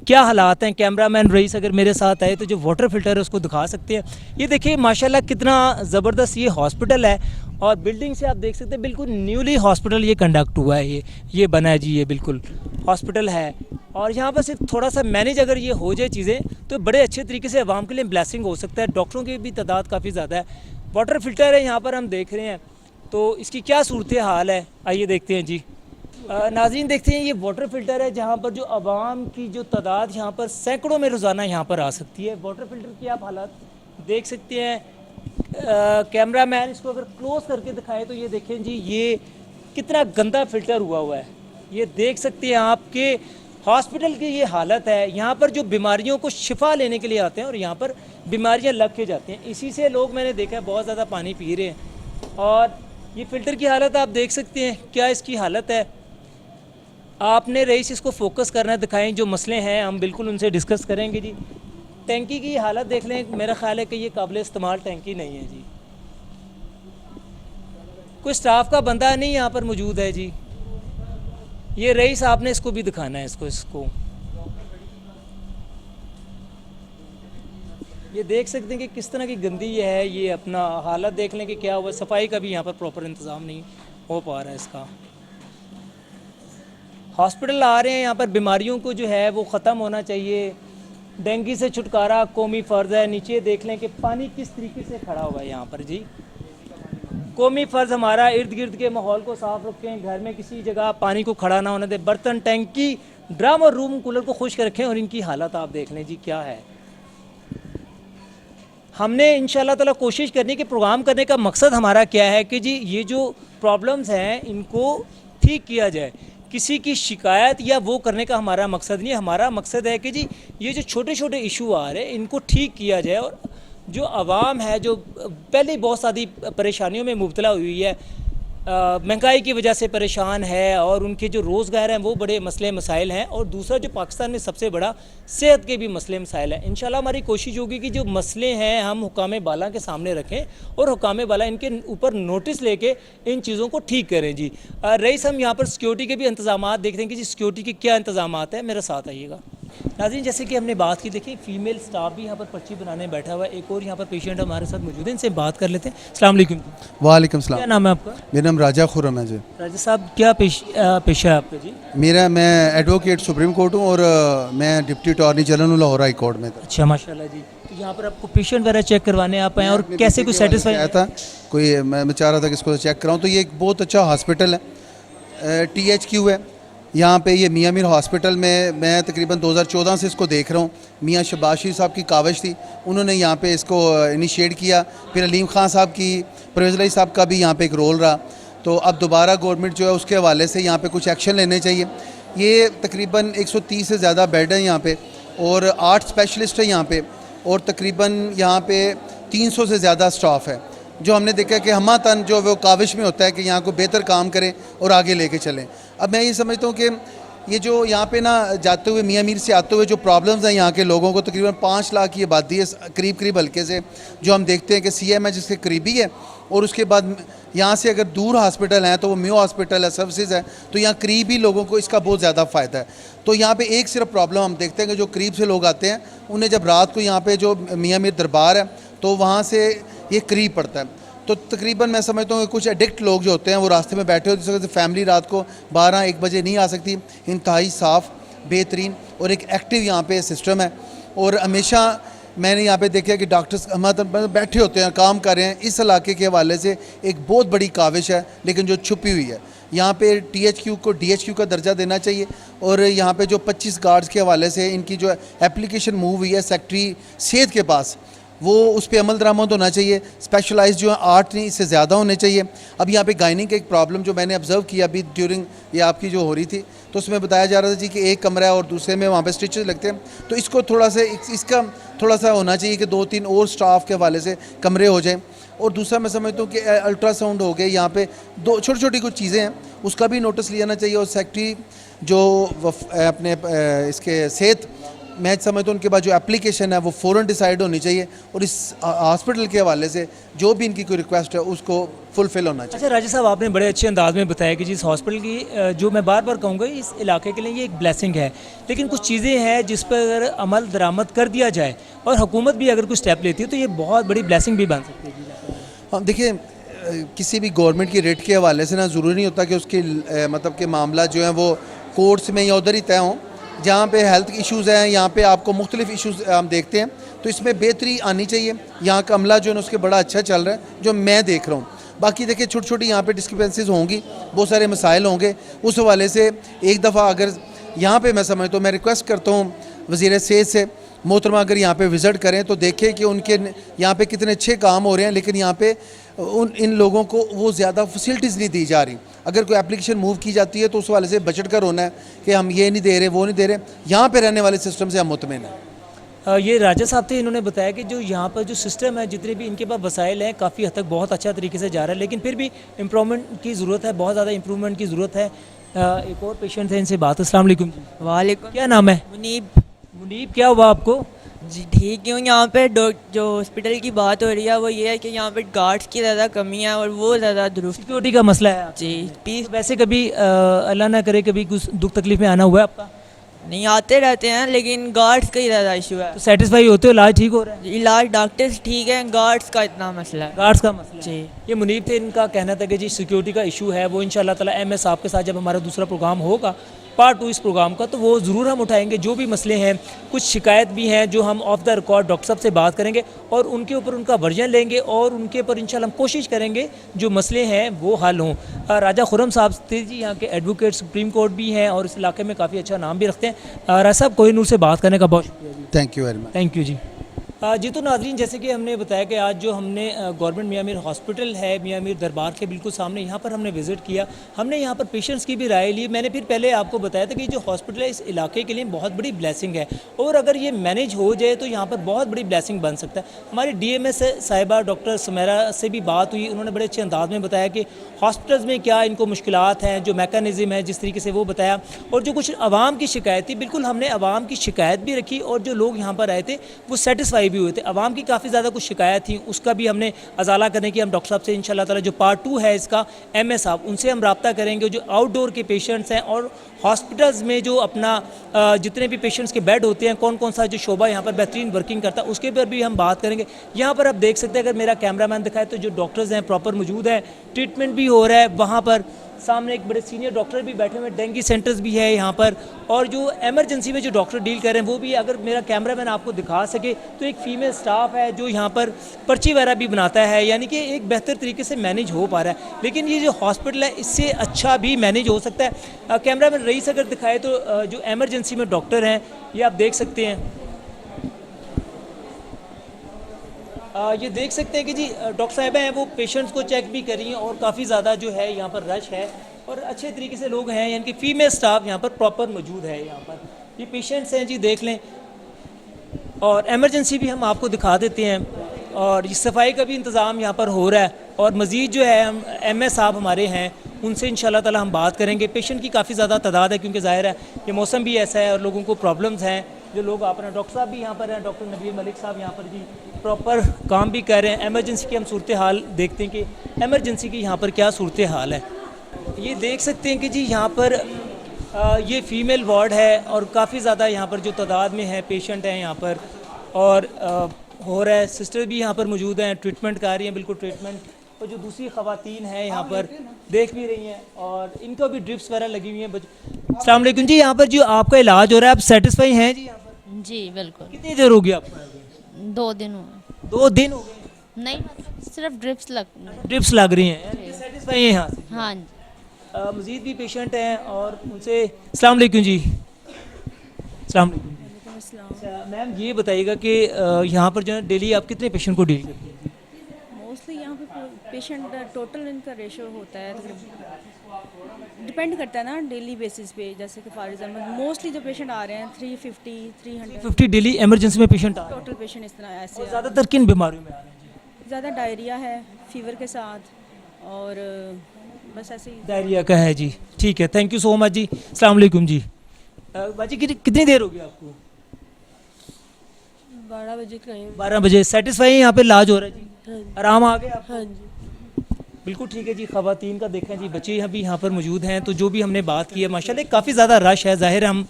क्या हालात हैं। कैमरामैन रईस अगर मेरे साथ आए तो जो वाटर फ़िल्टर है उसको दिखा सकते हैं। ये देखिए माशाल्लाह कितना ज़बरदस्त ये हॉस्पिटल है, और बिल्डिंग से आप देख सकते हैं बिल्कुल न्यूली हॉस्पिटल ये कंडक्ट हुआ है। ये बना है जी, ये बिल्कुल हॉस्पिटल है। और यहाँ पर सिर्फ थोड़ा सा मैनेज अगर ये हो जाए चीज़ें तो बड़े अच्छे तरीके से आवाम के लिए ब्लेसिंग हो सकता है। डॉक्टरों की भी तादाद काफ़ी ज़्यादा है। वाटर फ़िल्टर है यहाँ पर हम देख रहे हैं, तो इसकी क्या सूरत हाल है आइए देखते हैं जी। नाज़रीन देखते हैं, ये वाटर फ़िल्टर है जहाँ पर जो आवाम की जो तादाद यहाँ पर सैकड़ों में रोज़ाना यहाँ पर आ सकती है। वाटर फ़िल्टर की आप हालात देख सकते हैं। कैमरा मैन इसको अगर क्लोज करके दिखाए तो ये देखें जी, ये कितना गंदा फ़िल्टर हुआ है। ये देख सकते हैं आपके हॉस्पिटल की ये हालत है। यहाँ पर जो बीमारियों को शिफा लेने के लिए आते हैं और यहाँ पर बीमारियाँ लग के जाती हैं, इसी से लोग मैंने देखा है बहुत ज़्यादा पानी पी रहे हैं। और ये फ़िल्टर की हालत आप देख सकते हैं क्या इसकी हालत है। आपने रईस इसको फोकस करना दिखाएं, जो मसले हैं हम बिल्कुल उनसे डिस्कस करेंगे जी। टैंकी की हालत देख लें, मेरा ख्याल है कि ये काबिल इस्तेमाल टैंकी नहीं है जी। कोई स्टाफ का बंदा नहीं यहाँ पर मौजूद है जी। ये रईस आपने इसको भी दिखाना है, इसको ये देख सकते हैं कि किस तरह की गंदी ये है। ये अपना हालत देख लें कि क्या हुआ। सफाई का भी यहाँ पर प्रॉपर इंतज़ाम नहीं हो पा रहा है इसका। हॉस्पिटल आ रहे हैं यहाँ पर, बीमारियों को जो है वो ख़त्म होना चाहिए। डेंगू से छुटकारा कौमी फ़र्ज़ है। नीचे देख लें कि पानी किस तरीके से खड़ा हुआ है यहाँ पर जी। कौमी फ़र्ज़ हमारा इर्द गिर्द के माहौल को साफ़ रखें, घर में किसी जगह पानी को खड़ा ना होने दें, बर्तन, टैंकी, ड्रम और रूम कूलर को खुश्क रखें। और इनकी हालत आप देख लें जी क्या है। हमने इंशाल्लाह ताला कोशिश करनी कि प्रोग्राम करने का मकसद हमारा क्या है कि जी ये जो प्रॉब्लम्स हैं इनको ठीक किया जाए। किसी की शिकायत या वो करने का हमारा मकसद नहीं है। हमारा मकसद है कि जी ये जो छोटे छोटे इशू आ रहे हैं इनको ठीक किया जाए। और जो आवाम है जो पहले बहुत सारी परेशानियों में मुब्तला हुई है, महंगाई की वजह से परेशान है, और उनके जो रोज़गार हैं वो बड़े मसले मसाइल हैं। और दूसरा जो पाकिस्तान में सबसे बड़ा सेहत के भी मसले मसाइल हैं। इंशाल्लाह हमारी कोशिश होगी कि जो मसले हैं हम हुकाम बाला के सामने रखें और हुकाम बाला इनके ऊपर नोटिस लेके इन चीज़ों को ठीक करें जी। रईस हम यहाँ पर सिक्योरिटी के भी इंतजाम देखते हैं कि जी सिक्योरिटी के क्या इंतजाम है। मेरे साथ आइएगा। नाज़रीन जैसे कि हमने बात की, देखिए फीमेल स्टाफ भी यहाँ पर पर्ची बनाने बैठा हुआ है। एक और यहाँ पर पेशेंट हमारे साथ मौजूद है, इनसे बात कर लेते हैं। अस्सलाम वालेकुम। वालेकुम सलाम। क्या नाम है आपका? मेरा नाम राजा खुर्रम है जी। राजा साहब क्या पेशा है आपका जी? मैं एडवोकेट सुप्रीम कोर्ट हूँ और मैं deputy attorney general Lahore high court में था। अच्छा माशाल्लाह जी। तो यहाँ पर आपको पेशेंट वगैरह चेक करवाने आप आए और कैसे कुछ सेटिस्फाई आया था? मैं चाह रहा था कि इसको चेक कराऊँ। तो ये एक बहुत अच्छा हॉस्पिटल है, THQ है यहाँ पे। ये मियाँ मीर हॉस्पिटल में मैं तकरीबन 2014 से इसको देख रहा हूँ। मियाँ शबाशी साहब की काविश थी, उन्होंने यहाँ पे इसको इनिशिएट किया। फिर अलीम खान साहब की, परवेज़ इलाही साहब का भी यहाँ पे एक रोल रहा। तो अब दोबारा गवर्नमेंट जो है उसके हवाले से यहाँ पे कुछ एक्शन लेने चाहिए। ये तकरीबन 130 से ज़्यादा बेड हैं यहाँ पे और 8 स्पेशलिस्ट हैं यहाँ पे, और तकरीबन यहाँ पे 300 से ज़्यादा स्टाफ है। जो हमने देखा कि हमा तन जो वो काविश में होता है कि यहाँ को बेहतर काम करें और आगे लेके चलें। अब मैं ये समझता हूँ कि ये जो यहाँ पे ना जाते हुए मियाँ मीर से आते हुए जो प्रॉब्लम्स हैं यहाँ के लोगों को, तकरीबन 5 लाख की आबादी है करीब हल्के से, जो हम देखते हैं कि CM है जिसके करीबी है, और उसके बाद यहाँ से अगर दूर हॉस्पिटल हैं तो वो म्यू हॉस्पिटल है, सर्विसेज है, तो यहाँ करीबी लोगों को इसका बहुत ज़्यादा फ़ायदा है। तो यहाँ पे एक सिर्फ प्रॉब्लम हम देखते हैं कि जो करीब से लोग आते हैं उन्हें जब रात को यहाँ पे जो मियाँ मीर दरबार है तो वहाँ से ये करीब पड़ता है। तो तकरीबन मैं समझता हूँ कि कुछ एडिक्ट लोग जो होते हैं वो रास्ते में बैठे होते हैं, जैसे फैमिली रात को 12-1 बजे नहीं आ सकती। इंतहाई साफ़, बेहतरीन और एक एक्टिव यहाँ पे सिस्टम है। और हमेशा मैंने यहाँ पे देखा कि डॉक्टर्स हमारे बैठे होते हैं, काम कर रहे हैं। इस इलाके के हवाले से एक बहुत बड़ी काविश है लेकिन जो छुपी हुई है। यहाँ पे THQ को DHQ का दर्जा देना चाहिए। और यहाँ पे जो 25 गार्ड्स के हवाले से इनकी जो एप्लीकेशन मूव हुई है सेक्रेटरी सेहत के पास, वो उस पर अमल दरामद होना चाहिए। स्पेशलाइज जो है 8 नहीं, इससे ज़्यादा होने चाहिए। अब यहाँ पे गायनिंग का एक प्रॉब्लम जो मैंने ऑब्ज़र्व किया अभी ड्यूरिंग ये आपकी जो हो रही थी, तो उसमें बताया जा रहा था जी कि एक कमरा है और दूसरे में वहाँ पे स्टिचेस लगते हैं। तो इसको थोड़ा सा इसका थोड़ा सा होना चाहिए कि 2-3 और स्टाफ के हवाले से कमरे हो जाएँ। और दूसरा मैं समझता हूँ कि अल्ट्रासाउंड हो गए, यहाँ पे 2 छोटी कुछ चीज़ें हैं, उसका भी नोटिस लिया जाना चाहिए। और सेक्रेटरी जो अपने इसके सेहत मैं समझता हूँ उनके पास जो एप्लीकेशन है वो फ़ौरन डिसाइड होनी चाहिए और इस हॉस्पिटल के हवाले से जो भी इनकी कोई रिक्वेस्ट है उसको फुलफ़िल होना चाहिए। अच्छा राजा साहब, आपने बड़े अच्छे अंदाज में बताया कि जिस हॉस्पिटल की जो मैं बार बार कहूँगा इस इलाके के लिए ये एक ब्लेसिंग है, लेकिन कुछ चीज़ें हैं जिस पर अगर अमल दरामद कर दिया जाए और हुकूमत भी अगर कुछ स्टेप लेती है तो ये बहुत बड़ी ब्लेसिंग भी बन सकती है। हाँ देखिए, किसी भी गवर्नमेंट की रेट के हवाले से ना ज़रूरी नहीं होता कि उसकी मतलब के मामला जो हैं वो कोर्ट्स में या उधर ही तय हों। जहाँ पे हेल्थ इश्यूज़ हैं यहाँ पे आपको मुख्तलिफ इश्यूज़ हम देखते हैं, तो इसमें बेहतरी आनी चाहिए। यहाँ का अमला जो है उसके बड़ा अच्छा चल रहा है जो मैं देख रहा हूँ। बाकी देखिए छोटी छोटी यहाँ पे डिस्क्रिपेंसीज होंगी, बहुत सारे मसाइल होंगे। उस हवाले से एक दफ़ा अगर यहाँ पे मैं समझता हूँ, मैं रिक्वेस्ट करता हूँ वज़ीर सेहत से, मोहतरमा अगर यहाँ पे विज़िट करें तो देखें कि उनके यहाँ पे कितने अच्छे काम हो रहे हैं, लेकिन यहाँ पे इन लोगों को वो ज़्यादा फैसिलिटीज़ नहीं दी जा रही। अगर कोई एप्लीकेशन मूव की जाती है तो उस वाले से बजट कर होना है कि हम ये नहीं दे रहे वो नहीं दे रहे। यहाँ पे रहने वाले सिस्टम से हम मुतमिन हैं। ये राजा साहब थे, इन्होंने बताया कि जो यहाँ पर जो सिस्टम है, जितने भी इनके पास वसाइल हैं, काफ़ी हद तक बहुत अच्छा तरीके से जा रहा है, लेकिन फिर भी इम्प्रूवमेंट की ज़रूरत है, बहुत ज़्यादा इम्प्रूवमेंट की ज़रूरत है। एक और पेशेंट है, इनसे बात। अस्सलाम वालेकुम। वालेकुम। क्या नाम है? मुनीब, क्या हुआ आपको? जी ठीक हूँ। यहाँ पे जो हॉस्पिटल की बात हो रही है वो ये है कि यहाँ पे गार्ड्स की ज़्यादा कमी है और वो ज़्यादा दुरुस्त। सिक्योरिटी का मसला है जी। वैसे कभी अल्लाह ना करे कभी कुछ दुख तकलीफ में आना हुआ है आपका? नहीं, आते रहते हैं, लेकिन गार्ड्स का ही ज़्यादा इशू है। तो सेटिस्फाई होते हो, इलाज ठीक हो रहा है? इलाज डॉक्टर्स ठीक है, गार्ड्स का इतना मसला है। गार्ड्स का मसला जी। ये मुनीब थे, इनका कहना था कि जी सिक्योरिटी का इशू है, वो इंशाल्लाह ताला MS साहब के साथ जब हमारा दूसरा प्रोग्राम होगा, पार्ट 2 इस प्रोग्राम का, तो वो ज़रूर हम उठाएंगे। जो भी मसले हैं, कुछ शिकायत भी हैं जो हम ऑफ द रिकॉर्ड डॉक्टर साहब से बात करेंगे और उनके ऊपर उनका वर्जन लेंगे और उनके ऊपर इंशाल्लाह हम कोशिश करेंगे जो मसले हैं वो हल हों। राजा खुर्रम साहब थे जी, यहाँ के एडवोकेट सुप्रीम कोर्ट भी हैं और इस इलाके में काफ़ी अच्छा नाम भी रखते हैं। राजा साहब, कोहिनूर से बात करने का बहुत शुक्रिया। Thank you very much. Thank you जी। जी तो नाज़रीन, जैसे कि हमने बताया कि आज जो हमने गवर्नमेंट मियां मीर हॉस्पिटल है, मियां मीर दरबार के बिल्कुल सामने, यहाँ पर हमने विज़िट किया। हमने यहाँ पर पेशेंट्स की भी राय ली। मैंने फिर पहले आपको बताया था कि जो हॉस्पिटल है इस इलाके के लिए बहुत बड़ी ब्लेसिंग है और अगर ये मैनेज हो जाए तो यहाँ पर बहुत बड़ी ब्लेसिंग बन सकता है। हमारी DMS साहिबा डॉक्टर सुमेरा से भी बात हुई, उन्होंने बड़े अच्छे अंदाज में बताया कि हॉस्पिटल्स में क्या इनको मुश्किलात हैं, जो मैकेनिज़्म है जिस तरीके से वो बताया, और जो कुछ आवाम की शिकायत थी, बिल्कुल हमने आवाम की शिकायत भी रखी और जो लोग यहाँ पर आए थे वो सेटिस्फाई भी हुए थे। आवाम की काफ़ी ज़्यादा कुछ शिकायत थी, उसका भी हमने अजाला करने की हम डॉक्टर साहब से इंशाल्लाह ताला जो पार्ट 2 है इसका, MS साहब उनसे हम रब्ता करेंगे। जो आउटडोर के पेशेंट्स हैं और हॉस्पिटल्स में जो अपना जितने भी पेशेंट्स के बेड होते हैं, कौन कौन सा जो शोबा यहाँ पर बेहतरीन वर्किंग करता है उसके पर भी हम बात करेंगे। यहाँ पर आप देख सकते हैं, अगर मेरा कैमरामैन दिखाए तो जो डॉक्टर्स हैं प्रॉपर मौजूद हैं, ट्रीटमेंट भी हो रहा है। वहाँ पर सामने एक बड़े सीनियर डॉक्टर भी बैठे हुए हैं, डेंगू सेंटर्स भी है यहाँ पर, और जो एमरजेंसी में जो डॉक्टर डील कर रहे हैं वो भी, अगर मेरा कैमरामैन आपको दिखा सके तो एक फ़ीमेल स्टाफ है जो यहाँ पर पर्ची वगैरह भी बनाता है, यानी कि एक बेहतर तरीके से मैनेज हो पा रहा है। लेकिन ये जो हॉस्पिटल है इससे अच्छा भी मैनेज हो सकता है। कैमरामैन रईस अगर दिखाए तो जो एमरजेंसी में डॉक्टर हैं ये आप देख सकते हैं। ये देख सकते हैं कि जी डॉक्टर साहिबा हैं वो पेशेंट्स को चेक भी कर रही हैं और काफ़ी ज़्यादा जो है यहाँ पर रश है और अच्छे तरीके से लोग हैं, यानी कि फ़ीमेल स्टाफ यहाँ पर प्रॉपर मौजूद है। यहाँ पर ये पेशेंट्स हैं जी, देख लें, और एमरजेंसी भी हम आपको दिखा देते हैं और ये सफाई का भी इंतज़ाम यहाँ पर हो रहा है। और मज़ीद जो है हम MS साहब हमारे हैं उनसे इंशाल्लाह ताला हम बात करेंगे। पेशेंट की काफ़ी ज़्यादा तादाद है क्योंकि ज़ाहिर है ये मौसम भी ऐसा है और लोगों को प्रॉब्लम्स हैं। जो लोग आप डॉक्टर साहब भी यहाँ पर हैं, डॉक्टर नबीर मलिक साहब यहाँ पर भी प्रॉपर काम भी कर रहे हैं। एमरजेंसी की हम सूरत हाल देखते हैं कि एमरजेंसी की यहाँ पर क्या सूरत हाल है। ये देख सकते हैं कि जी यहाँ पर ये फ़ीमेल वार्ड है और काफ़ी ज़्यादा यहाँ पर जो तादाद में है पेशेंट हैं यहाँ पर, और हो रहा है। सिस्टर भी यहाँ पर मौजूद हैं, ट्रीटमेंट कर रही हैं, बिल्कुल ट्रीटमेंट। और जो दूसरी ख़वातीन हैं यहाँ पर देख भी रही हैं और इनको भी ड्रिप्स वगैरह लगी हुई हैं। अस्सलाम वालेकुम जी, यहाँ पर जो आपका इलाज हो रहा है आप सेटिस्फाई हैं जी यहाँ पर? जी बिल्कुल। कितनी देर हो गई आपको? 2 दिन हुए। 2 दिन हो गए? नहीं, सिर्फ ड्रिप्स लग रही हैं, सेटिस्फाई हैं यहाँ से? हाँ जी। मज़ीद भी पेशेंट हैं और उनसे अस्सलाम वालेकुम जी। अस्सलाम वालेकुम। मैम ये बताइएगा कि यहाँ पर जो है डेली आप कितने पेशेंट को डील करते हैं? मोस्टली यहाँ पे पेशेंट टोटल इनका रेशो होता है, डिपेंड करता है ना डेली बेसिस पे। जैसे कि फॉर एग्जांपल मोस्टली जो पेशेंट आ रहे हैं 350 डेली एमरजेंसी में पेशेंट आ रहे हैं। टोटल पेशेंट इस तरह ऐसे। ज़्यादातर किन बीमारियों में आ रहे हैं? ज़्यादा डायरिया है फीवर के साथ और बस ऐसे ही। डायरिया का है जी, ठीक है, थैंक यू सो मच जी। अस्सलाम वालेकुम जी। बाजी कितनी देर हो गई आपको? 12 बजे कराए 12 बजे सेटिस्फाई यहाँ पे इलाज हो रहा है जी? हाँ जी। आराम आ गया आपको? हाँ जी। बिल्कुल ठीक है जी। ख़वातीन का देखें जी, बच्चे अभी यहाँ पर मौजूद हैं, तो जो भी हमने बात की है माशाल्लाह काफ़ी ज़्यादा रश है। ज़ाहिर है हम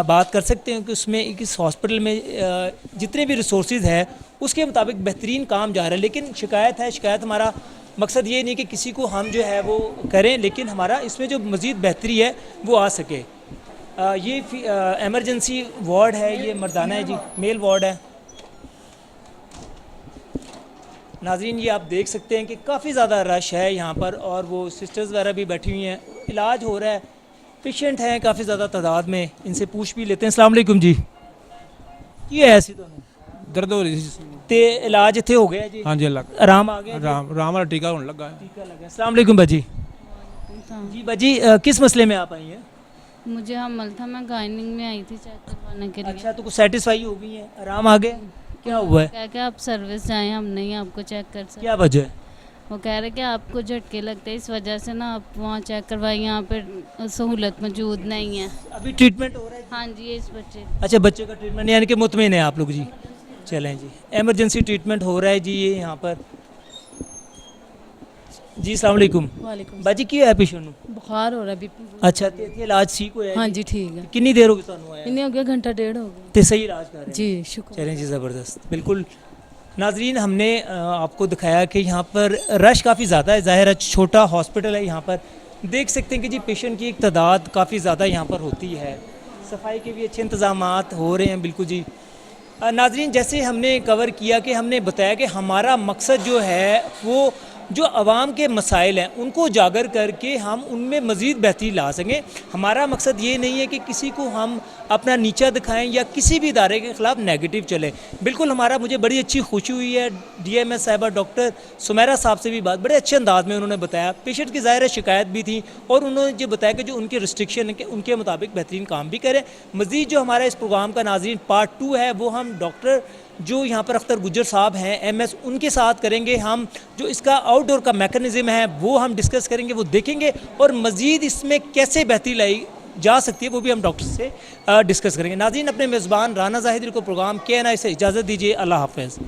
बात कर सकते हैं कि उसमें इस हॉस्पिटल में जितने भी रिसोर्सेज है उसके मुताबिक बेहतरीन काम जा रहा है। लेकिन शिकायत हमारा मकसद ये नहीं कि किसी को हम जो है वो करें, लेकिन हमारा इसमें जो मज़ीद बेहतरी है वो आ सके। ये एमरजेंसी वार्ड है, ये मर्दाना है जी, मेल वार्ड है। नाज़रीन ये आप देख सकते हैं कि काफ़ी ज़्यादा रश है यहाँ पर, और वो सिस्टर्स वगैरह भी बैठी हुई हैं, इलाज हो रहा है, पेशेंट हैं काफ़ी ज़्यादा तादाद में। इनसे पूछ भी लेते हैं। अस्सलाम वालेकुम जी, की है ऐसी तो दर्द हो रही थी ते इलाज इतने हो गया जी? हाँ जी, अल्लाह आराम आ गया? आराम वाला टीका होने लगा है। टीका लगा। अस्सलाम वालेकुम बाजी। जी बाजी, किस मसले में आप आई हैं? मुझे हमल था, मैं गाइनिंग में आई थी चेक करवाने के लिए। अच्छा, तो कुछ सेटिस्फाई हो गई है, आराम आ गया? क्या हुआ है? क्या क्या आप सर्विस जाएं, हम नहीं आपको चेक कर सकते। क्या वजह है? वो कह रहे कि आपको झटके लगते हैं, इस वजह से ना आप वहाँ चेक करवाइए, यहाँ पे सहूलत मौजूद नहीं है। अभी ट्रीटमेंट हो रहा है? हाँ जी, इस बच्चे। अच्छा, बच्चे का ट्रीटमेंट यानी कि मुतमिन है आप लोग जी? चलें जी, एमरजेंसी ट्रीटमेंट हो रहा है जी ये यहाँ पर। जी अस्सलाम वालेकुम। वालेकुम। बाजी की है पेशेंट ਨੂੰ? बुखार हो रहा है, बीपी। अच्छा, ते इलाज ठीक होया? हाँ जी, ठीक है। कितनी देर होगी ਤੁਹਾਨੂੰ आया? इन्हें हो गया घंटा डेढ़ हो गया। ते सही इलाज कर रहे हैं जी, शुक्र। चलें जी, ज़बरदस्त। बिल्कुल नाजरीन, हमने आपको दिखाया कि यहाँ पर रश काफ़ी ज़्यादा है। ज़ाहिर है छोटा हॉस्पिटल है, यहाँ पर देख सकते हैं कि जी पेशेंट की एक तादाद काफ़ी ज़्यादा यहाँ पर होती है। सफाई के भी अच्छे इंतज़ाम हो रहे हैं। बिल्कुल जी नाजरीन, जैसे हमने कवर किया कि हमने बताया कि हमारा मकसद जो है वो जो आवाम के मसाइल हैं उनको उजागर करके हम उनमें मज़ीद बेहतरी ला सकें। हमारा मकसद ये नहीं है कि किसी को हम अपना नीचा दिखाएं या किसी भी इदारे के ख़िलाफ़ नेगेटिव चलें। बिल्कुल हमारा, मुझे बड़ी अच्छी खुशी हुई है DMS साहिबा डॉक्टर सुमेरा साहब से भी बात बड़े अच्छे अंदाज में उन्होंने बताया। पेशेंट की ज़ाहिर शिकायत भी थी और उन्होंने जो बताया कि जो उनके रिस्ट्रिक्शन है उनके मुताबिक बेहतरीन काम भी करें। मज़ीद जो हमारा इस प्रोग्राम का नाज़रीन पार्ट 2 है वो हम डॉक्टर जो यहाँ पर अख्तर गुज्जर साहब हैं MS, उनके साथ करेंगे। हम जो इसका आउटडोर का मैकेनिज़्म है वो हम डिस्कस करेंगे, वो देखेंगे और मज़ीद इसमें कैसे बेहतरी लाई जा सकती है वो भी हम डॉक्टर से डिस्कस करेंगे। नाज़रीन, अपने मेज़बान राना ज़ाहिदी को प्रोग्राम KNI से इजाज़त दीजिए। अल्लाह हाफ़िज़।